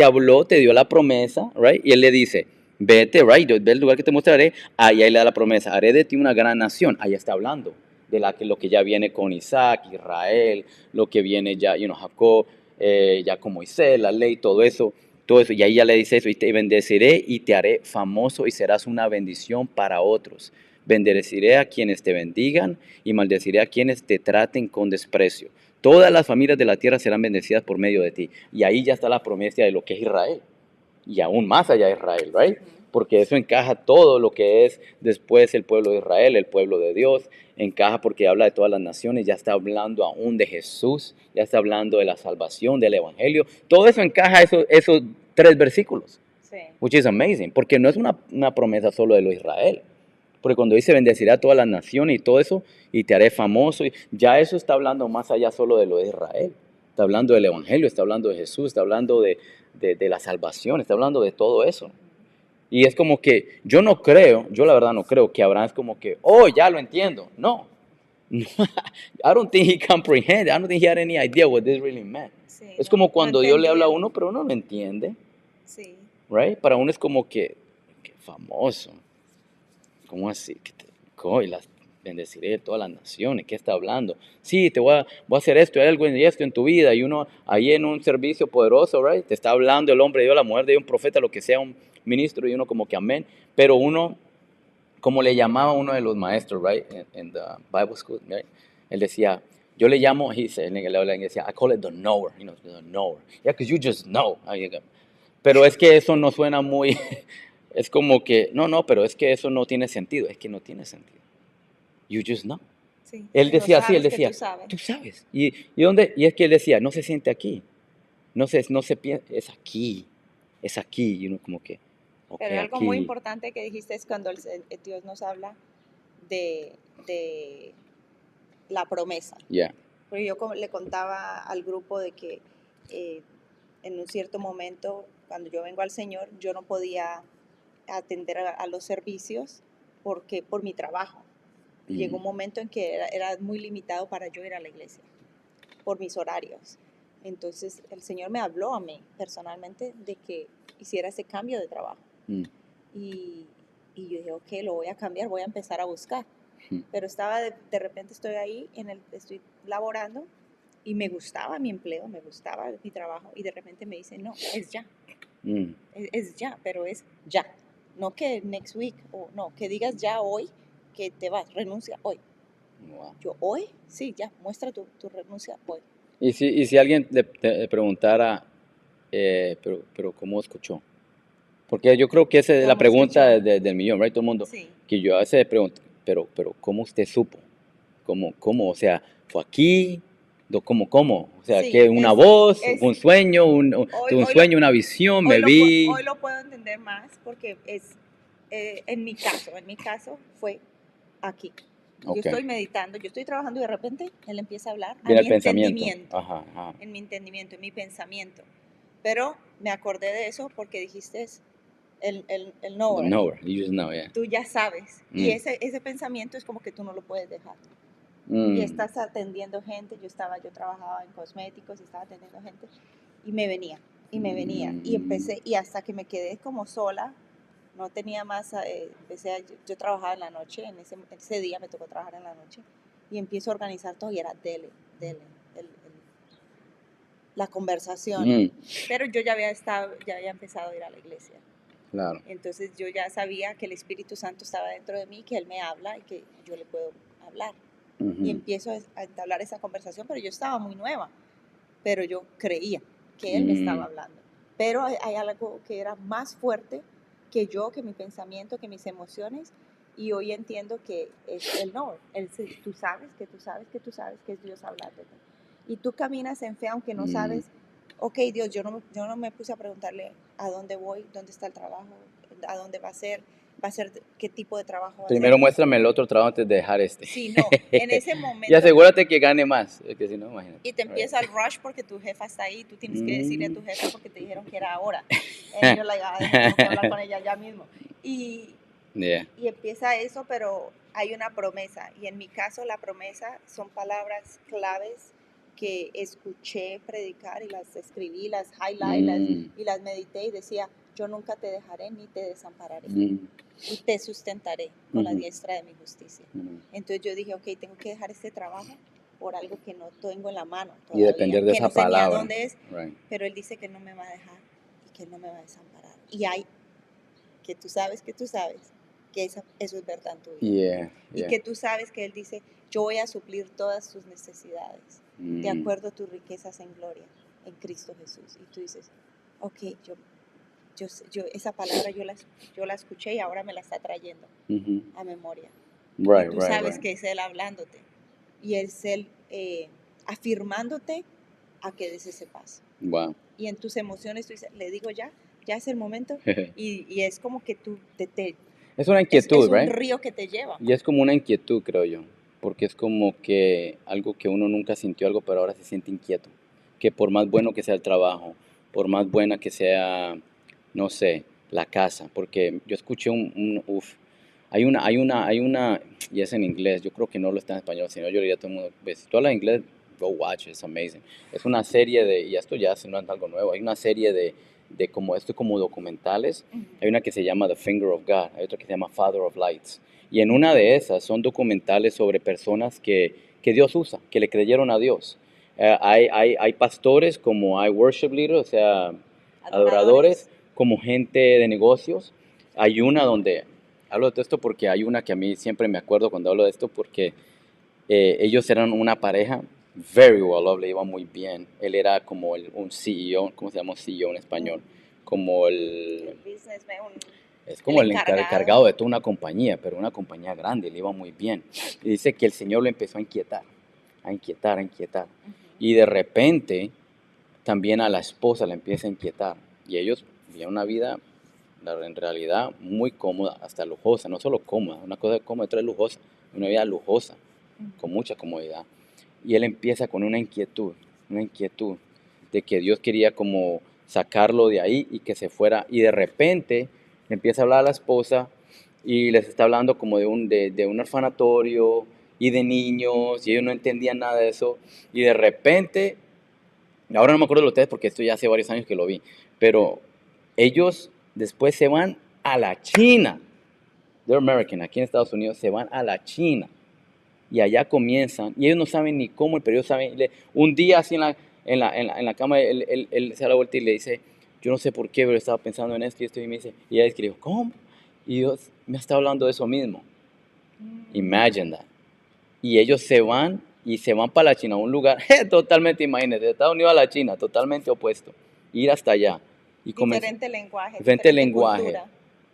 habló, te dio la promesa, right? Y Él le dice, vete, right? Ve el lugar que te mostraré. Ahí le da la promesa. Haré de ti una gran nación. Ahí está hablando de lo que ya viene con Isaac, Israel, lo que viene ya, Jacob, ya con Moisés, la ley, todo eso. Todo eso. Y ahí ya le dice eso. Y te bendeciré y te haré famoso y serás una bendición para otros. Bendeciré a quienes te bendigan y maldeciré a quienes te traten con desprecio. Todas las familias de la tierra serán bendecidas por medio de ti. Y ahí ya está la promesa de lo que es Israel. Y aún más allá de Israel, ¿right? Porque eso encaja todo lo que es después el pueblo de Israel, el pueblo de Dios. Encaja porque habla de todas las naciones, ya está hablando aún de Jesús, ya está hablando de la salvación, del evangelio. Todo eso encaja esos 3 versículos. Sí. Which is amazing, porque no es una promesa solo de lo de Israel. Porque cuando dice bendeciré a todas las naciones y todo eso, y te haré famoso, ya eso está hablando más allá solo de lo de Israel. Está hablando del Evangelio, está hablando de Jesús, está hablando de la salvación, está hablando de todo eso. Y es como que yo la verdad no creo que Abraham es como que, oh, ya lo entiendo. No. I don't think he comprehended, I don't think he had any idea what this really meant. Sí, Es no, como no cuando Dios le habla a entendía. uno, pero uno no entiende, Sí. right? Para uno es como que famoso. ¿Cómo así? Y las bendeciré de todas las naciones. ¿Qué está hablando? Sí, voy a hacer esto, hay algo en esto en tu vida. Y uno ahí en un servicio poderoso, right? Te está hablando el hombre de Dios, la mujer de Dios, un profeta, lo que sea, un ministro, y uno como que amén. Pero uno, como le llamaba uno de los maestros, right? En the Bible school, right? Él decía, yo le llamo, él decía, I call it the knower, the knower. Yeah, because you just know. Pero es que eso no suena muy, es como que, no, pero es que eso no tiene sentido. Es que no tiene sentido. You just know. Sí. Él No decía así, él sabes que tú decía, sabes. tú sabes. Y es que él decía, no se siente aquí. No se piensa, es aquí. Y uno como que, ok, Pero algo muy aquí. importante que dijiste es cuando Dios nos habla de la promesa. Yeah. Porque yo le contaba al grupo de que en un cierto momento, cuando yo vengo al Señor, yo no podía atender a los servicios por mi trabajo. Y llegó un momento en que era muy limitado para yo ir a la iglesia, por mis horarios. Entonces el Señor me habló a mí personalmente de que hiciera ese cambio de trabajo. Y yo dije, ok, lo voy a cambiar, voy a empezar a buscar. Pero de repente estoy ahí, estoy laborando y me gustaba mi empleo, me gustaba mi trabajo y de repente me dicen, no, es ya. Es ya, pero es ya. No que next week, o no, que digas ya hoy que te vas, renuncia hoy. Wow. Yo, hoy, sí, ya, muestra tu renuncia hoy. Y si alguien te preguntara, pero ¿cómo escuchó? Porque yo creo que esa es la ¿Cómo pregunta escuchó? del millón, right? Todo el mundo. Sí. Que yo a veces pregunto, pero ¿cómo usted supo? ¿Cómo? O sea, ¿fue aquí? ¿Cómo? O sea, Sí, ¿qué? ¿Una voz? ¿Un sueño? hoy, ¿Tuve un hoy, lo, sueño? ¿Una visión? hoy, ¿Me lo, pu- vi? hoy lo puedo entender más porque en mi caso fue aquí. Yo Ok. estoy meditando, yo estoy trabajando y de repente él empieza a hablar a Viene el mi pensamiento. entendimiento, Ajá. en mi entendimiento, en mi pensamiento. Pero me acordé de eso porque dijiste el The knower. knower. You just know, yeah. Tú ya sabes. Y ese pensamiento es como que tú no lo puedes dejar. Y estás atendiendo gente, yo trabajaba en cosméticos y estaba atendiendo gente y me venía. Y empecé, y hasta que me quedé como sola, no tenía más, yo trabajaba en la noche, en ese día me tocó trabajar en la noche, y empiezo a organizar todo y era dele. la conversación. Mm, Pero yo ya había empezado a ir a la iglesia. claro. Entonces yo ya sabía que el Espíritu Santo estaba dentro de mí, que Él me habla y que yo le puedo hablar. Y empiezo a entablar esa conversación, pero yo estaba muy nueva, pero yo creía que Él me estaba hablando. Pero hay algo que era más fuerte que yo, que mi pensamiento, que mis emociones, y hoy entiendo que es Él no. Tú sabes que es Dios hablándote. Y tú caminas en fe aunque no sabes, ok, Dios, yo no me puse a preguntarle a dónde voy, dónde está el trabajo, a dónde va a ser, qué tipo de trabajo va a ser. Primero muéstrame el otro trabajo antes de dejar este. Sí, no, en ese momento. Y asegúrate que gane más, que si no, imagínate. Y te empieza el rush porque tu jefa está ahí, tú tienes que decirle a tu jefa porque te dijeron que era ahora. And you're like, tengo que hablar con ella ya mismo. Y empieza eso, pero hay una promesa. Y en mi caso la promesa son palabras claves que escuché predicar y las escribí, las highlight y las medité y decía, yo nunca te dejaré ni te desampararé. Y te sustentaré con la diestra de mi justicia. Entonces yo dije, ok, tengo que dejar este trabajo por algo que no tengo en la mano todavía, y depender de que esa no sé palabra. ni a dónde es, Right. pero Él dice que no me va a dejar y que Él no me va a desamparar. Y hay que tú sabes que eso es verdad en tu vida. Y que tú sabes que Él dice, yo voy a suplir todas tus necesidades de acuerdo a tus riquezas en gloria en Cristo Jesús. Y tú dices, ok, yo esa palabra yo la escuché y ahora me la está trayendo a memoria. Right, y tú sabes que es Él hablándote y es Él afirmándote a que des ese paso. Wow. Y en tus emociones tú dices, le digo ya es el momento. y es como que tú es una inquietud, es un right? río que te lleva. Y es como una inquietud, creo yo, porque es como que algo que uno nunca sintió algo, pero ahora se siente inquieto. Que por más bueno que sea el trabajo, por más buena que sea, no sé, la casa, porque yo escuché hay una, y es en inglés, yo creo que no lo está en español, si no yo diría a todo el mundo, pues, si tú hablas inglés, go watch it, it's amazing. Es una serie y esto ya no es algo nuevo, hay una serie de como documentales. Hay una que se llama The Finger of God, hay otra que se llama Father of Lights. Y en una de esas son documentales sobre personas que Dios usa, que le creyeron a Dios. Hay pastores como hay worship leaders, o sea, adoradores, como gente de negocios. Hay una donde, hablo de esto porque hay una que a mí siempre me acuerdo cuando hablo de esto, porque ellos eran una pareja very well off, le iba muy bien. Él era como un CEO, ¿cómo se llama CEO en español? Como el es como el encargado de toda una compañía, pero una compañía grande, le iba muy bien. Y dice que el Señor lo empezó a inquietar. Y de repente también a la esposa le empieza a inquietar. Y ellos vivían una vida en realidad muy cómoda, hasta lujosa, no solo cómoda, una cosa cómoda, otra lujosa, una vida lujosa, con mucha comodidad. Y él empieza con una inquietud de que Dios quería como sacarlo de ahí y que se fuera. Y de repente empieza a hablar a la esposa y les está hablando como de un orfanatorio y de niños, y ellos no entendían nada de eso. Y de repente, ahora no me acuerdo de ustedes porque esto ya hace varios años que lo vi, pero ellos después se van a la China. They're American, aquí en Estados Unidos se van a la China. Y allá comienzan, y ellos no saben ni cómo, pero ellos saben. Un día así en la cama, él se da la vuelta y le dice, yo no sé por qué, pero estaba pensando en esto y esto, y me dice, y ella escribió, ¿cómo? Y Dios me está hablando de eso mismo. Imagine that. Y ellos se van para la China, un lugar totalmente, imagínense, de Estados Unidos a la China, totalmente opuesto. Ir hasta allá. Y diferente lenguaje.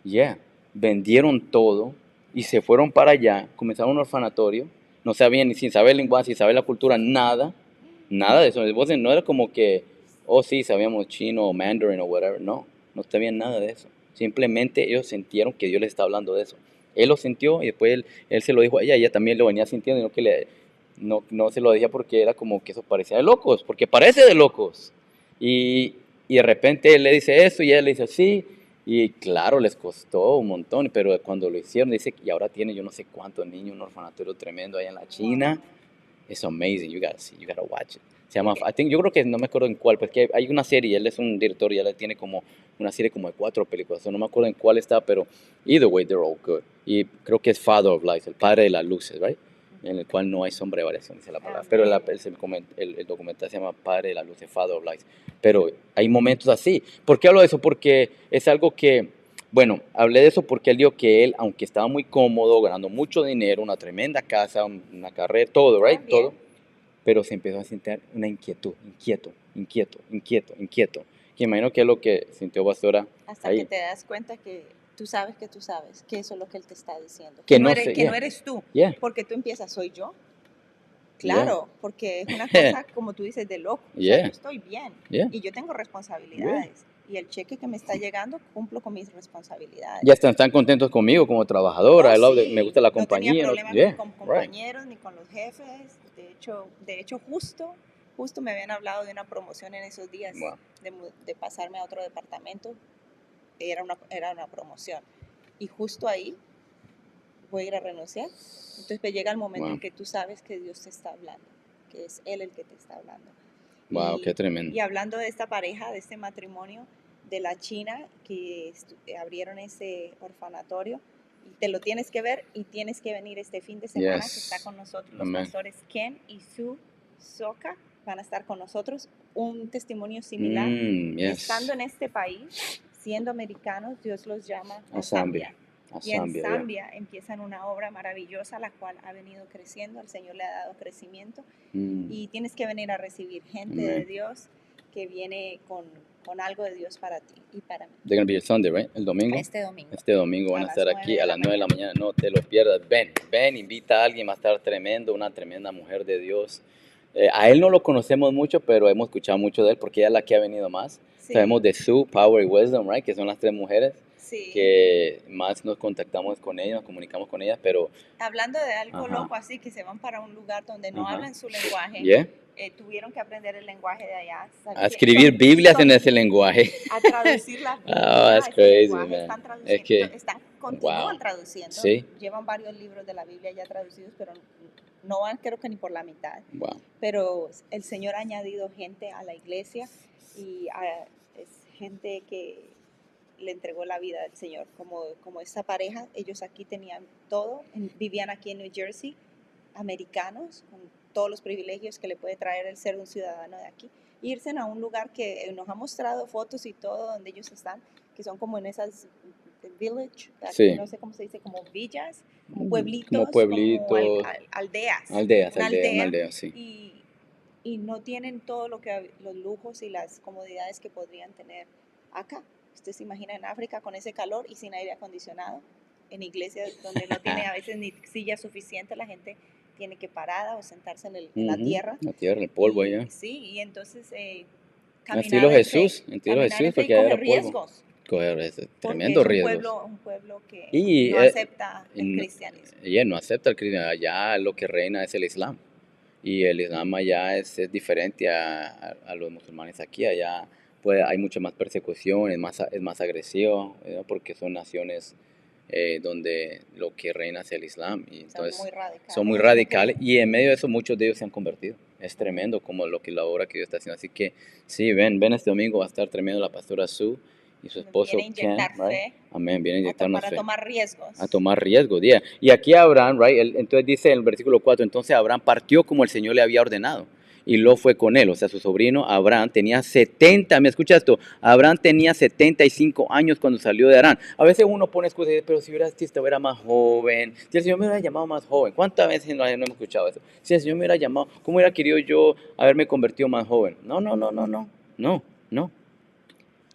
Cultura. Vendieron todo y se fueron para allá, comenzaron un orfanatorio, no sabían ni sin saber el lenguaje, sin saber la cultura, nada de eso. No era como que, sí, sabíamos chino o mandarin o whatever, no sabían nada de eso. Simplemente ellos sintieron que Dios les estaba hablando de eso. Él lo sintió y después él se lo dijo a ella también lo venía sintiendo, y no se lo decía porque era como que eso parecía de locos, porque parece de locos. Y de repente él le dice eso y ella le dice sí, y claro, les costó un montón, pero cuando lo hicieron, dice, y ahora tiene yo no sé cuántos niños, un orfanatorio tremendo allá en la China. Es amazing, you gotta watch it. Se llama, yo creo que no me acuerdo en cuál, porque hay una serie, él es un director y él tiene como una serie como de 4 películas, no me acuerdo en cuál está, pero either way, they're all good. Y creo que es Father of Lights, el padre de las luces, right? en el cual no hay sombra de variación, dice la palabra. Amén. Pero el documental se llama Padre de la Luz, de Father of Lights. Pero hay momentos así. ¿Por qué hablo de eso? Porque es algo que, bueno, hablé de eso porque él dijo que él, aunque estaba muy cómodo, ganando mucho dinero, una tremenda casa, una carrera, todo, right? También. Todo. Pero se empezó a sentir una inquieto. Que imagino que es lo que sintió Pastora Hasta ahí. que te das cuenta que tú sabes, que eso es lo que él te está diciendo. Que Que no no eres, sé, que yeah. no eres tú. Yeah. Porque tú empiezas, soy yo. Yeah. Claro, porque es una cosa, como tú dices, de loco. O sea, Yeah. yo estoy bien Yeah. y yo tengo responsabilidades. Y el cheque que me está llegando, cumplo con mis responsabilidades. Ya están contentos conmigo como trabajadora. Oh, me sí. gusta la No compañía. tenía problemas Yeah, ni con right. compañeros ni con los jefes. De hecho justo me habían hablado de una promoción en esos días, Wow. de pasarme a otro departamento. Era una promoción. Y justo ahí voy a ir a renunciar. Entonces pues, llega el momento Wow. en que tú sabes que Dios te está hablando, que es Él el que te está hablando. Wow, qué tremendo. Y hablando de esta pareja, de este matrimonio, de la China, que abrieron ese orfanatorio, y te lo tienes que ver y tienes que venir este fin de semana, Yes. que está con nosotros los Amen. pastores Ken y Sue Soka, van a estar con nosotros. Un testimonio similar. Yes. Estando en este país, siendo americanos, Dios los llama A Zambia. Y en Zambia empiezan una obra maravillosa, la cual ha venido creciendo. El Señor le ha dado crecimiento. Y tienes que venir a recibir gente de Dios que viene con algo de Dios para ti y para mí. They're going to be Sunday, right? El domingo. Este domingo. Este domingo van a estar aquí a las 9 de la mañana. No te lo pierdas. Ven, invita a alguien, va a estar tremendo, una tremenda mujer de Dios. A él no lo conocemos mucho, pero hemos escuchado mucho de él porque ella es la que ha venido más. Sí. Sabemos de Sue, Power y Wisdom, right? Que son las tres mujeres. Sí. Que más nos contactamos con ellas, nos comunicamos con ellas, pero... Hablando de algo loco así, que se van para un lugar donde no hablan su lenguaje, tuvieron que aprender el lenguaje de allá. A escribir Biblias en ese lenguaje. A traducir las Biblias. That's crazy, man. Están traduciendo, continúan traduciendo. Sí. Llevan varios libros de la Biblia ya traducidos, pero no van, creo que ni por la mitad. Wow. Pero el Señor ha añadido gente a la iglesia y es gente que le entregó la vida al Señor, como esta pareja. Ellos aquí tenían todo, vivían aquí en New Jersey, americanos, con todos los privilegios que le puede traer el ser un ciudadano de aquí. Irse a un lugar que nos ha mostrado fotos y todo donde ellos están, que son como en esas village, sí. No sé cómo se dice, como villas, como pueblitos, como aldeas. Una aldea, sí. Y no tienen todo los lujos y las comodidades que podrían tener acá. Usted se imagina en África con ese calor y sin aire acondicionado, en iglesias donde no tiene a veces ni silla suficiente, la gente tiene que parada o sentarse en la tierra. La tierra, el polvo allá. Sí, y entonces caminar estilo Jesús, porque coger riesgos. Coger ese tremendo riesgo. Un pueblo que no acepta el cristianismo. Y no acepta el cristianismo. Allá lo que reina es el Islam. Y el Islam allá es diferente a los musulmanes aquí. Allá hay mucha más persecución, es más agresivo, porque son naciones donde lo que reina es el Islam. Y entonces son muy radicales. Y en medio de eso muchos de ellos se han convertido. Es tremendo como la obra que Dios está haciendo. Así que sí, ven este domingo, va a estar tremendo la pastora Sue y su esposo Ken, right? Amén, viene a inyectarnos para fe. Tomar riesgos. A tomar riesgos, yeah. Y aquí Abraham, right? Entonces dice en el versículo 4, entonces Abraham partió como el Señor le había ordenado. Y Lot fue con él, o sea, su sobrino Abraham tenía 70, ¿me escuchas esto? Abraham tenía 75 años cuando salió de Harán. A veces uno pone excusas y dice, pero si era más joven, si el Señor me hubiera llamado más joven. ¿Cuántas veces no hemos escuchado eso? Si el Señor me hubiera llamado, ¿cómo hubiera querido yo haberme convertido más joven? No.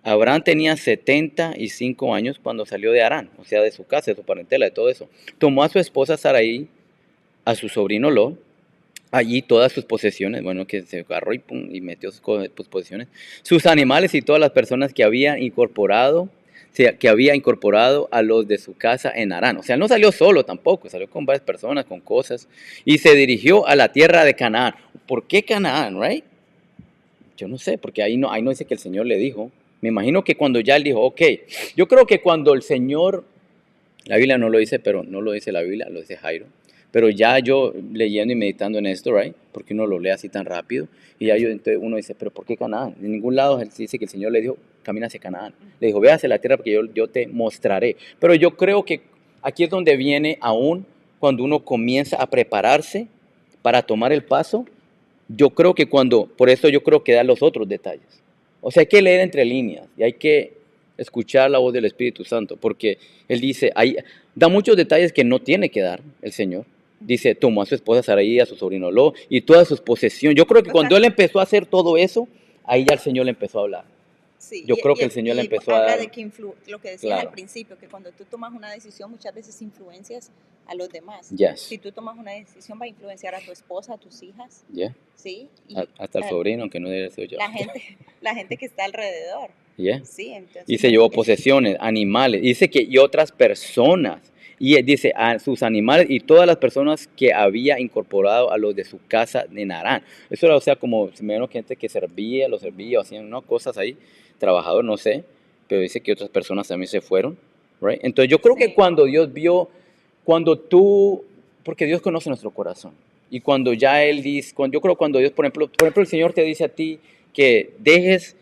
Abraham tenía 75 años cuando salió de Harán, o sea, de su casa, de su parentela, de todo eso. Tomó a su esposa Sarai, a su sobrino Lot, allí todas sus posesiones, bueno, que se agarró y metió sus posesiones, sus animales y todas las personas que había incorporado a los de su casa en Harán. O sea, no salió solo tampoco, salió con varias personas, con cosas, y se dirigió a la tierra de Canaán. ¿Por qué Canaán, right? Yo no sé, porque ahí no dice que el Señor le dijo. Me imagino que cuando ya él dijo, ok, yo creo que cuando el Señor, la Biblia no lo dice, pero no lo dice la Biblia, lo dice Jairo. Pero ya yo leyendo y meditando en esto, right? Porque uno lo lee así tan rápido. Y ya entonces uno dice, pero ¿por qué Canaán? En ningún lado dice que el Señor le dijo, camina hacia Canaán. Le dijo, ve hacia la tierra porque yo te mostraré. Pero yo creo que aquí es donde viene aún cuando uno comienza a prepararse para tomar el paso, yo creo que por eso yo creo que da los otros detalles. O sea, hay que leer entre líneas y hay que escuchar la voz del Espíritu Santo, porque Él dice, da muchos detalles que no tiene que dar el Señor. Dice, tomó a su esposa Saraí, a su sobrino Lot y todas sus posesiones. Yo creo que cuando Él empezó a hacer todo eso, ahí ya el Señor le empezó a hablar. Sí, Yo creo que el Señor le empezó a habla dar. de que lo que decías al principio, que cuando tú tomas una decisión muchas veces influencias a los demás. Yes. Si tú tomas una decisión va a influenciar a tu esposa, a tus hijas. Yeah. Sí. Hasta el sobrino, aunque no debe ser yo. La gente que está alrededor. Yeah. Sí, entonces, y se llevó posesiones, animales. Dice que y otras personas. Y dice a sus animales y todas las personas que había incorporado a los de su casa en Harán. Eso era, o sea, como menos gente que lo servía, o hacían ¿no? cosas ahí, trabajador, no sé, pero dice que otras personas también se fueron. Right? Entonces yo creo que cuando Dios vio, porque Dios conoce nuestro corazón. Y cuando ya Él dice, yo creo cuando Dios, por ejemplo, el Señor te dice a ti que dejes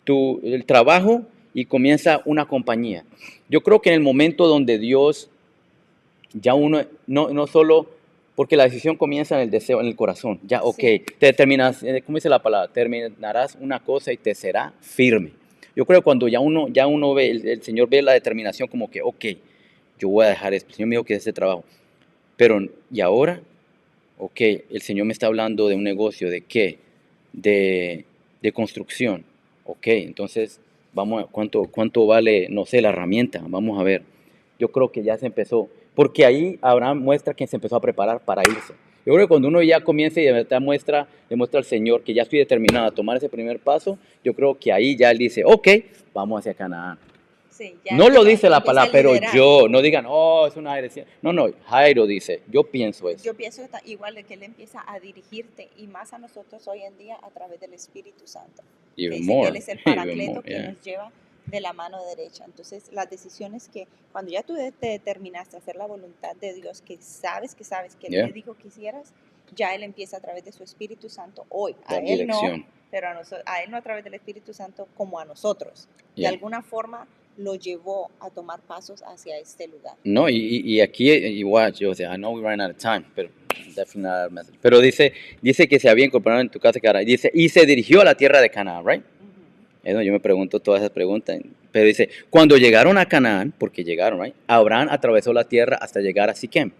el trabajo y comienza una compañía. Yo creo que en el momento donde Dios, ya uno, no solo, porque la decisión comienza en el deseo, en el corazón, ya, ok, te determinas, ¿cómo dice la palabra? Terminarás una cosa y te será firme. Yo creo que cuando ya uno ve, el Señor ve la determinación como que, ok, yo voy a dejar esto, el Señor me dijo que es ese trabajo, pero, ¿y ahora? Ok, el Señor me está hablando de un negocio, ¿de qué? De construcción. Ok, entonces, vamos, ¿cuánto vale, no sé, la herramienta? Vamos a ver. Yo creo que ya se empezó, porque ahí Abraham muestra que se empezó a preparar para irse. Yo creo que cuando uno ya comienza y de verdad demuestra al Señor que ya estoy determinado a tomar ese primer paso, yo creo que ahí ya Él dice, ok, vamos hacia Canaán. Sí, no lo dice la palabra, pero yo, no digan, oh, es una heresia. No, Jairo dice, yo pienso eso. Yo pienso igual de que Él empieza a dirigirte y más a nosotros hoy en día a través del Espíritu Santo. Even dice more. que Él es el paracleto more, que nos lleva de la mano derecha. Entonces, las decisiones que cuando ya tú te determinaste a hacer la voluntad de Dios, que sabes que Él te dijo que hicieras, ya Él empieza a través de su Espíritu Santo hoy. A Él no, pero a Él no a través del Espíritu Santo como a nosotros. De alguna forma lo llevó a tomar pasos hacia este lugar. No, y aquí, igual, yo, o sea, I know we're running out of time, pero definitely message. Pero dice que se había incorporado en tu casa, dice, y se dirigió a la tierra de Canaán, right? Yo me pregunto todas esas preguntas, pero dice, cuando llegaron a Canaán, porque llegaron, right? Abraham atravesó la tierra hasta llegar a Siquem.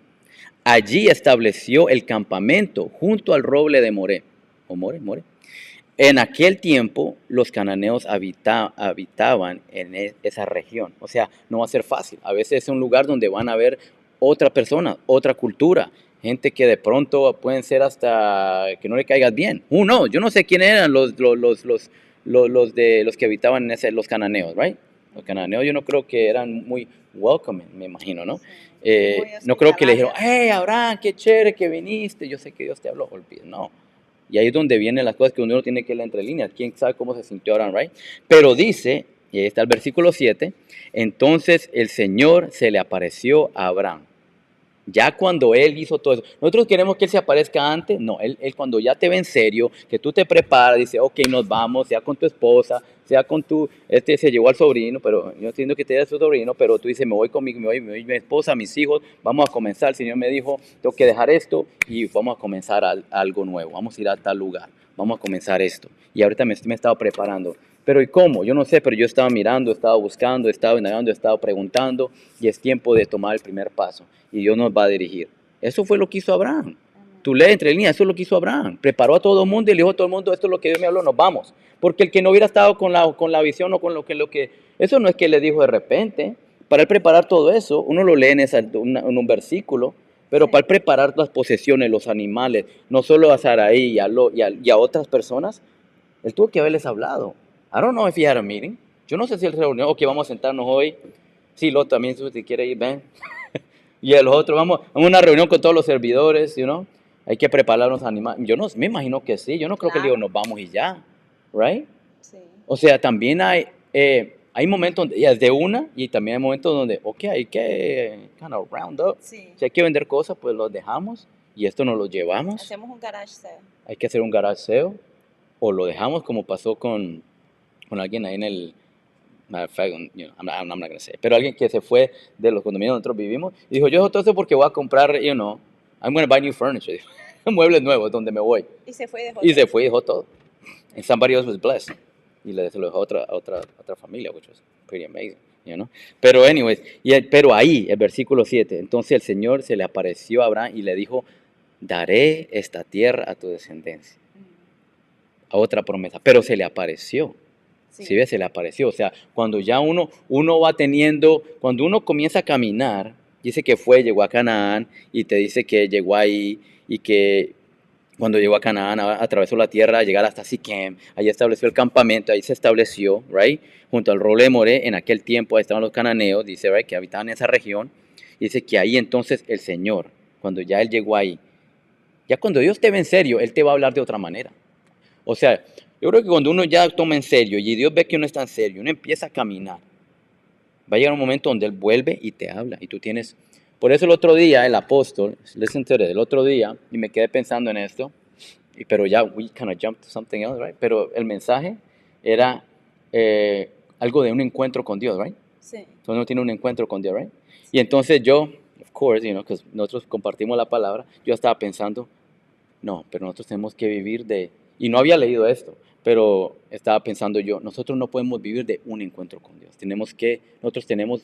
Allí estableció el campamento junto al roble de Moré. ¿O More? En aquel tiempo los cananeos habitaban en esa región. O sea, no va a ser fácil. A veces es un lugar donde van a ver otra persona, otra cultura, gente que de pronto pueden ser hasta que no le caigas bien. No, yo no sé quién eran los que habitaban en los cananeos, right? Los cananeos yo no creo que eran muy welcoming, me imagino, ¿no? No creo que le dijeron, hey, Abraham, qué chévere que viniste, yo sé que Dios te habló. No. Y ahí es donde vienen las cosas que uno tiene que leer entre líneas. ¿Quién sabe cómo se sintió Abraham, right? Pero dice, y ahí está el versículo 7, entonces el Señor se le apareció a Abraham. Ya cuando Él hizo todo eso. Nosotros queremos que Él se aparezca antes. No, él cuando ya te ve en serio, que tú te preparas, dice, ok, nos vamos, sea con tu esposa, sea con se llevó al sobrino, pero yo entiendo que te da su sobrino, pero tú dices, me voy conmigo, me voy mi esposa, mis hijos, vamos a comenzar. El Señor me dijo, tengo que dejar esto y vamos a comenzar algo nuevo, vamos a ir a tal lugar, vamos a comenzar esto. Y ahorita me he estado preparando. Pero ¿y cómo? Yo no sé, pero yo estaba mirando, estaba buscando, estaba indagando, estaba preguntando y es tiempo de tomar el primer paso y Dios nos va a dirigir. Eso fue lo que hizo Abraham. Tú lees entre líneas, eso es lo que hizo Abraham. Preparó a todo el mundo y le dijo a todo el mundo, esto es lo que Dios me habló, nos vamos. Porque el que no hubiera estado con la visión o con lo que... Eso no es que le dijo de repente. Para él preparar todo eso, uno lo lee en un versículo, pero para él preparar las posesiones, los animales, no solo a Saraí y a otras personas, él tuvo que haberles hablado. I don't know if he had a meeting. Yo no sé si él se reunió, ok, vamos a sentarnos hoy. Sí, Lot también, si quiere ir, ven. Y el otro, vamos a una reunión con todos los servidores, you know. Hay que preparar los animales. Yo no, me imagino que sí. Yo no creo que le digo, nos vamos y ya, right? Sí. O sea, también hay momentos donde ya es de una y también hay momentos donde, ok, hay que kind of round up. Sí. Si hay que vender cosas, pues los dejamos y esto nos lo llevamos. Hacemos un garage sale. Hay que hacer un garage sale o lo dejamos como pasó con alguien ahí matter of fact, I'm not going to say, pero alguien que se fue de los condominios donde nosotros vivimos y dijo, yo dejo todo esto porque voy a comprar, I'm going to buy new furniture, dijo, muebles nuevos donde me voy. Y se fue y dejó Y todo. se fue y dejó todo. And somebody else was blessed. Y se lo dejó a otra familia, which was pretty amazing, Pero anyways, pero ahí, el versículo 7, entonces el Señor se le apareció a Abraham y le dijo, daré esta tierra a tu descendencia. A otra promesa, pero se le apareció. Sí. ¿Sí ves? Se le apareció. O sea, cuando ya uno va teniendo, cuando uno comienza a caminar, dice que llegó a Canaán y te dice que llegó ahí y que cuando llegó a Canaán atravesó la tierra, llegar hasta Siquem, ahí estableció el campamento, ahí se estableció, right, junto al roble de Moré, en aquel tiempo ahí estaban los cananeos, dice, right, que habitaban en esa región, y dice que ahí entonces el Señor, cuando ya Él llegó ahí, ya cuando Dios te ve en serio, Él te va a hablar de otra manera. O sea, yo creo que cuando uno ya toma en serio y Dios ve que uno está en serio, uno empieza a caminar, va a llegar un momento donde Él vuelve y te habla. Y tú tienes... Por eso el otro día, el apóstol, listen to this, el otro día, y me quedé pensando en esto, pero ya, we kind of jumped to something else, right? Pero el mensaje era algo de un encuentro con Dios, right? Sí. Entonces uno tiene un encuentro con Dios, right? Y entonces yo, of course, que nosotros compartimos la palabra, yo estaba pensando, no, pero nosotros tenemos que vivir de... Y no había leído esto, pero estaba pensando yo, nosotros no podemos vivir de un encuentro con Dios. Nosotros tenemos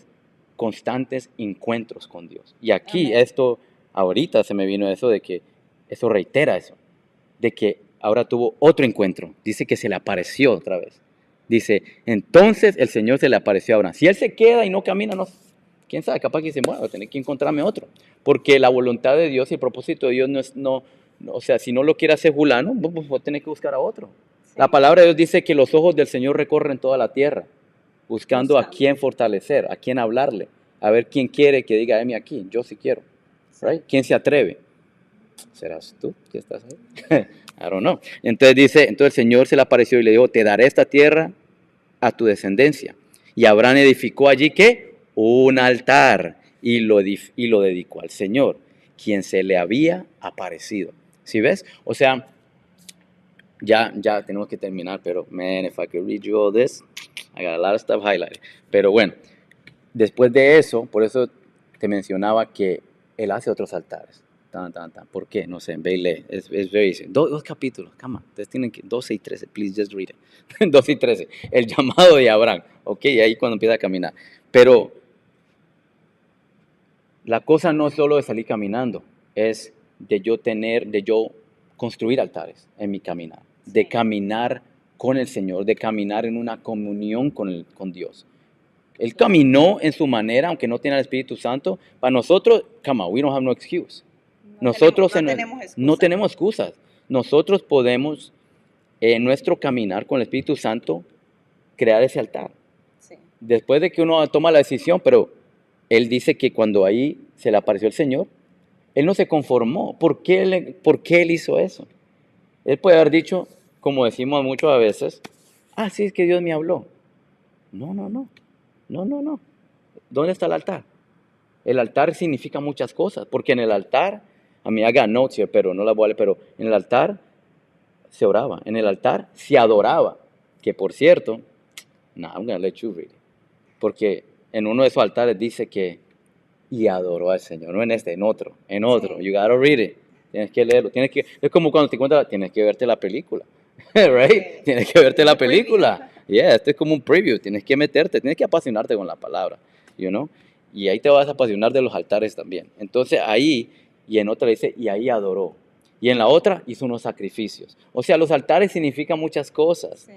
constantes encuentros con Dios. Y aquí Amén. esto, ahorita se me vino eso de que, eso reitera eso, de que ahora tuvo otro encuentro. Dice que se le apareció otra vez. Dice, entonces el Señor se le apareció a Abraham. Si él se queda y no camina, no, quién sabe, capaz que dice, bueno, voy a tener que encontrarme otro. Porque la voluntad de Dios y el propósito de Dios o sea, si no lo quiere hacer fulano, pues voy a tener que buscar a otro. Sí. La palabra de Dios dice que los ojos del Señor recorren toda la tierra, buscando a quién fortalecer, a quién hablarle, a ver quién quiere que diga, heme aquí, yo sí quiero. Right? ¿Quién se atreve? ¿Serás tú que estás ahí? I don't know. Entonces el Señor se le apareció y le dijo, te daré esta tierra a tu descendencia. Y Abraham edificó allí, ¿qué? Un altar y lo dedicó al Señor, quien se le había aparecido. ¿Sí ves? O sea, ya tenemos que terminar, pero man, if I could read you all this, I got a lot of stuff highlighted. Pero bueno, después de eso, por eso te mencionaba que él hace otros altares. ¿Por qué? No sé, ve y lee. Es very easy. Dos capítulos, come on. Ustedes tienen que, 12 y 13, please just read it. 12 y 13. El llamado de Abraham, ok, y ahí cuando empieza a caminar. Pero la cosa no es solo de salir caminando, es de yo construir altares en mi caminar, de caminar con el Señor, de caminar en una comunión con Dios. Él caminó en su manera, aunque no tiene el Espíritu Santo. Para nosotros, come on, we don't have no excuse. Nosotros no tenemos excusas. Nosotros podemos, en nuestro caminar con el Espíritu Santo, crear ese altar. Sí. Después de que uno toma la decisión, pero él dice que cuando ahí se le apareció el Señor, él no se conformó. ¿Por qué él hizo eso? Él puede haber dicho, como decimos muchas veces, sí, es que Dios me habló. No. ¿Dónde está el altar? El altar significa muchas cosas, porque en el altar, a mí haga notes here, pero no la voy a leer, pero en el altar se oraba, en el altar se adoraba, que por cierto, I'm going to let you read it, porque en uno de esos altares dice que, y adoró al Señor, no en este, en otro, sí. You gotta read it, tienes que leerlo, es como cuando te cuentas, tienes que verte la película, right? Sí. Tienes que verte la película, esto es como un preview, tienes que meterte, tienes que apasionarte con la palabra, y ahí te vas a apasionar de los altares también. Entonces ahí, y en otra dice, y ahí adoró. Y en la otra hizo unos sacrificios. O sea, los altares significan muchas cosas.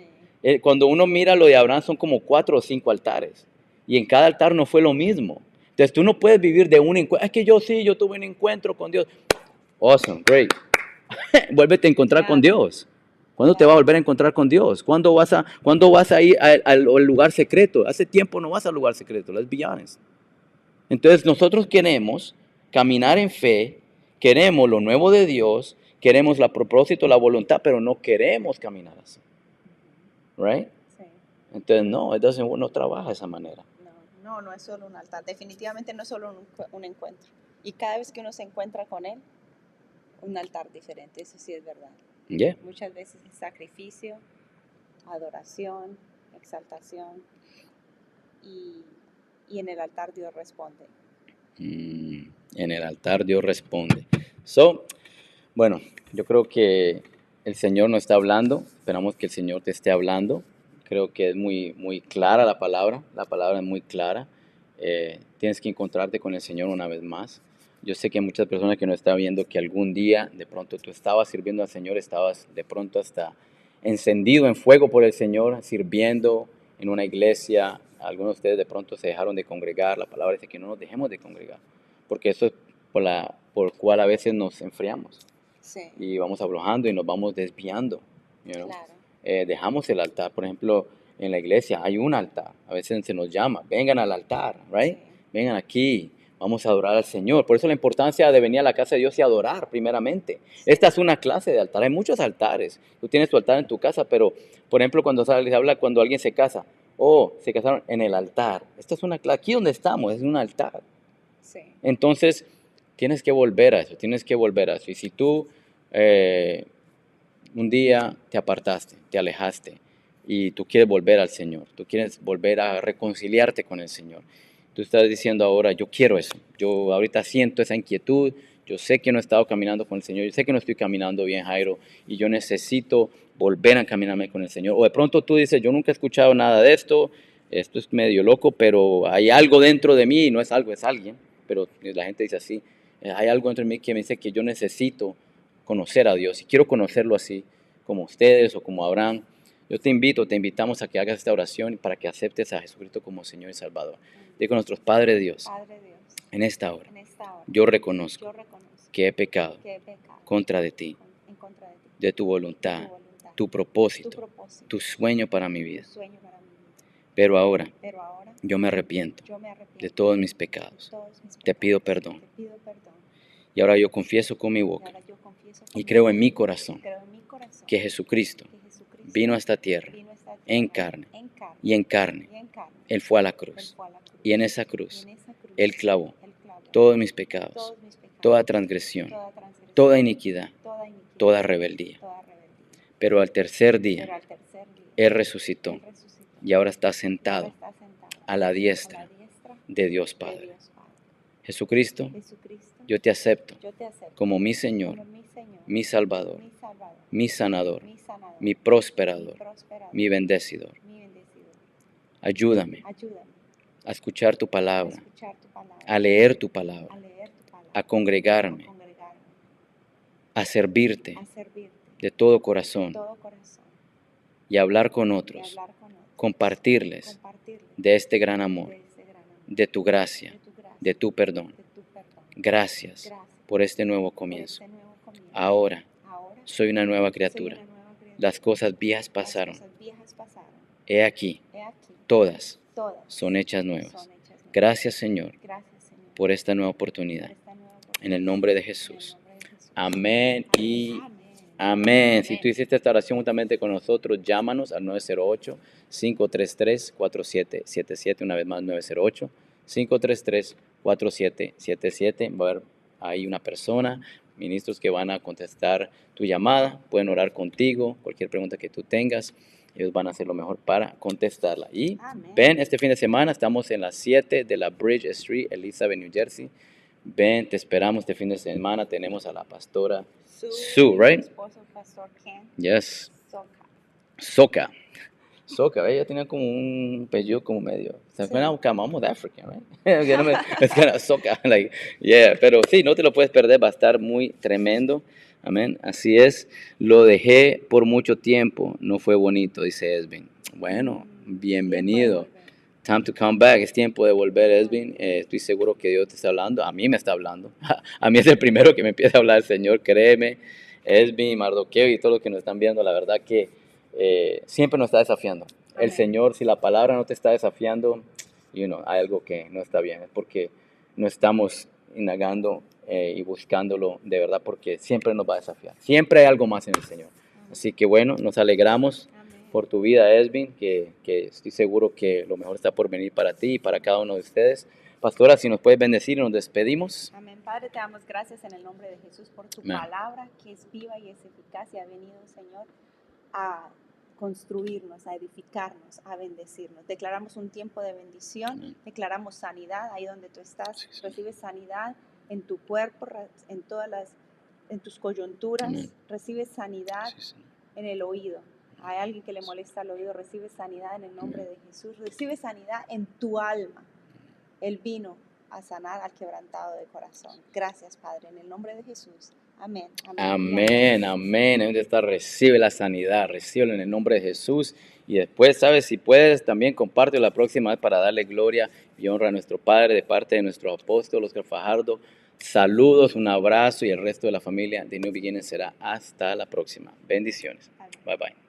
Sí. Cuando uno mira lo de Abraham son como 4 o 5 altares. Y en cada altar no fue lo mismo. Entonces tú no puedes vivir de un encuentro. Es que yo tuve un encuentro con Dios. Awesome, great. Vuélvete a encontrar con Dios. ¿Cuándo te vas a volver a encontrar con Dios? ¿Cuándo vas a ir al lugar secreto? Hace tiempo no vas al lugar secreto, let's be honest. Entonces nosotros queremos caminar en fe, queremos lo nuevo de Dios, queremos el propósito, la voluntad, pero no queremos caminar así. Right? Sí. Entonces no trabaja de esa manera. No es solo un altar, definitivamente no es solo un encuentro. Y cada vez que uno se encuentra con Él, un altar diferente, eso sí es verdad. Yeah. Muchas veces es sacrificio, adoración, exaltación. y en el altar Dios responde. En el altar Dios responde. Bueno, yo creo que el Señor nos está hablando, esperamos que el Señor te esté hablando. Creo que es muy clara la palabra es muy clara. Tienes que encontrarte con el Señor una vez más. Yo sé que hay muchas personas que nos están viendo que algún día de pronto tú estabas sirviendo al Señor, estabas de pronto hasta encendido en fuego por el Señor, sirviendo en una iglesia. Algunos de ustedes de pronto se dejaron de congregar. La palabra dice que no nos dejemos de congregar, porque eso es por cual a veces nos enfriamos. Sí. Y vamos aflojando y nos vamos desviando. Claro. Dejamos el altar. Por ejemplo, en la iglesia hay un altar. A veces se nos llama, vengan al altar, right? Sí. Vengan aquí, vamos a adorar al Señor. Por eso la importancia de venir a la casa de Dios y adorar primeramente. Sí. Esta es una clase de altar. Hay muchos altares. Tú tienes tu altar en tu casa, pero por ejemplo cuando se habla cuando alguien se casa, se casaron en el altar. Esta es una clase. Aquí donde estamos es un altar. Sí. Entonces tienes que volver a eso, Y si tú un día te apartaste, te alejaste y tú quieres volver al Señor, tú quieres volver a reconciliarte con el Señor, tú estás diciendo ahora, yo quiero eso, yo ahorita siento esa inquietud, yo sé que no he estado caminando con el Señor, yo sé que no estoy caminando bien, Jairo, y yo necesito volver a caminarme con el Señor. O de pronto tú dices, yo nunca he escuchado nada de esto es medio loco, pero hay algo dentro de mí, y no es algo, es alguien, pero la gente dice así, hay algo dentro de mí que me dice que yo necesito conocer a Dios y quiero conocerlo así como ustedes o como Abraham. Yo te invitamos a que hagas esta oración para que aceptes a Jesucristo como Señor y Salvador. Digo nuestro Padre Dios, en esta hora, yo reconozco que he pecado contra de ti, de tu voluntad, tu propósito, tu sueño para mi vida. Pero ahora yo me arrepiento de todos mis pecados. Te pido perdón. Y ahora yo confieso con mi boca y creo en mi corazón que Jesucristo vino a esta tierra en carne y en carne. Él fue a la cruz y en esa cruz Él clavó todos mis pecados, toda transgresión, toda iniquidad, toda rebeldía. Pero al tercer día Él resucitó y ahora está sentado a la diestra de Dios Padre. Jesucristo, yo te acepto como mi Señor, mi Salvador, mi sanador, mi prosperador, mi bendecidor. Ayúdame a escuchar tu palabra, a leer tu palabra, a congregarme, a servirte de todo corazón y a hablar con otros, compartirles de este gran amor, de tu gracia, de tu perdón. Gracias por este nuevo comienzo. Ahora soy una nueva criatura. Las cosas viejas pasaron. He aquí, todas son hechas nuevas. Gracias, Señor, por esta nueva oportunidad. En el nombre de Jesús. Amén y amén. Si tú hiciste esta oración juntamente con nosotros, llámanos al 908-533-4777. Una vez más, 908-533-4777. Va a haber ahí una persona, ministros que van a contestar tu llamada. Pueden orar contigo, cualquier pregunta que tú tengas. Ellos van a hacer lo mejor para contestarla. Y ven, este fin de semana estamos en las 7 de la Bridge Street, Elizabeth, New Jersey. Ven, te esperamos este fin de semana. Tenemos a la pastora Sue, right? Esposo, Pastor Ken. Yes. Soca. Soca, ella tenía como un apellido como medio. Se fue a Camamo de Africa, right? Es que Soca, like, yeah. Pero sí, no te lo puedes perder, va a estar muy tremendo. Amén. Así es. Lo dejé por mucho tiempo, no fue bonito, dice Esvin. Bueno, bienvenido. Time to come back, es tiempo de volver, Esvin. Estoy seguro que Dios te está hablando, a mí me está hablando. A mí es el primero que me empieza a hablar el Señor, créeme. Esvin, Mardoqueo y todos los que nos están viendo, la verdad que siempre nos está desafiando. El Señor, si la palabra no te está desafiando, hay algo que no está bien, es porque no estamos indagando y buscándolo de verdad, porque siempre nos va a desafiar. Siempre hay algo más en el Señor. Así que bueno, nos alegramos por tu vida, Esvin, que estoy seguro que lo mejor está por venir para ti y para cada uno de ustedes. Pastora, si nos puedes bendecir y nos despedimos. Amén. Padre, te damos gracias en el nombre de Jesús por tu palabra, que es viva y es eficaz y ha venido, Señor, a construirnos, a edificarnos, a bendecirnos. Declaramos un tiempo de bendición, Amén. declaramos sanidad ahí donde tú estás. Sí, sí. Recibes sanidad en tu cuerpo, en tus coyunturas. Amén. Recibes sanidad Sí, sí. en el oído. Hay alguien que le molesta el oído, recibe sanidad en el nombre Amén. de Jesús. Recibe sanidad en tu alma. Él vino a sanar al quebrantado de corazón. Gracias, Padre, en el nombre de Jesús. Amén. Amén, amén. Ahí donde está, recibe la sanidad, recibe en el nombre de Jesús. Y después, sabes, si puedes, también comparte la próxima vez para darle gloria y honra a nuestro Padre de parte de nuestro apóstol Oscar Fajardo. Saludos, un abrazo y el resto de la familia de New Beginning será hasta la próxima. Bendiciones. Amén. Bye bye.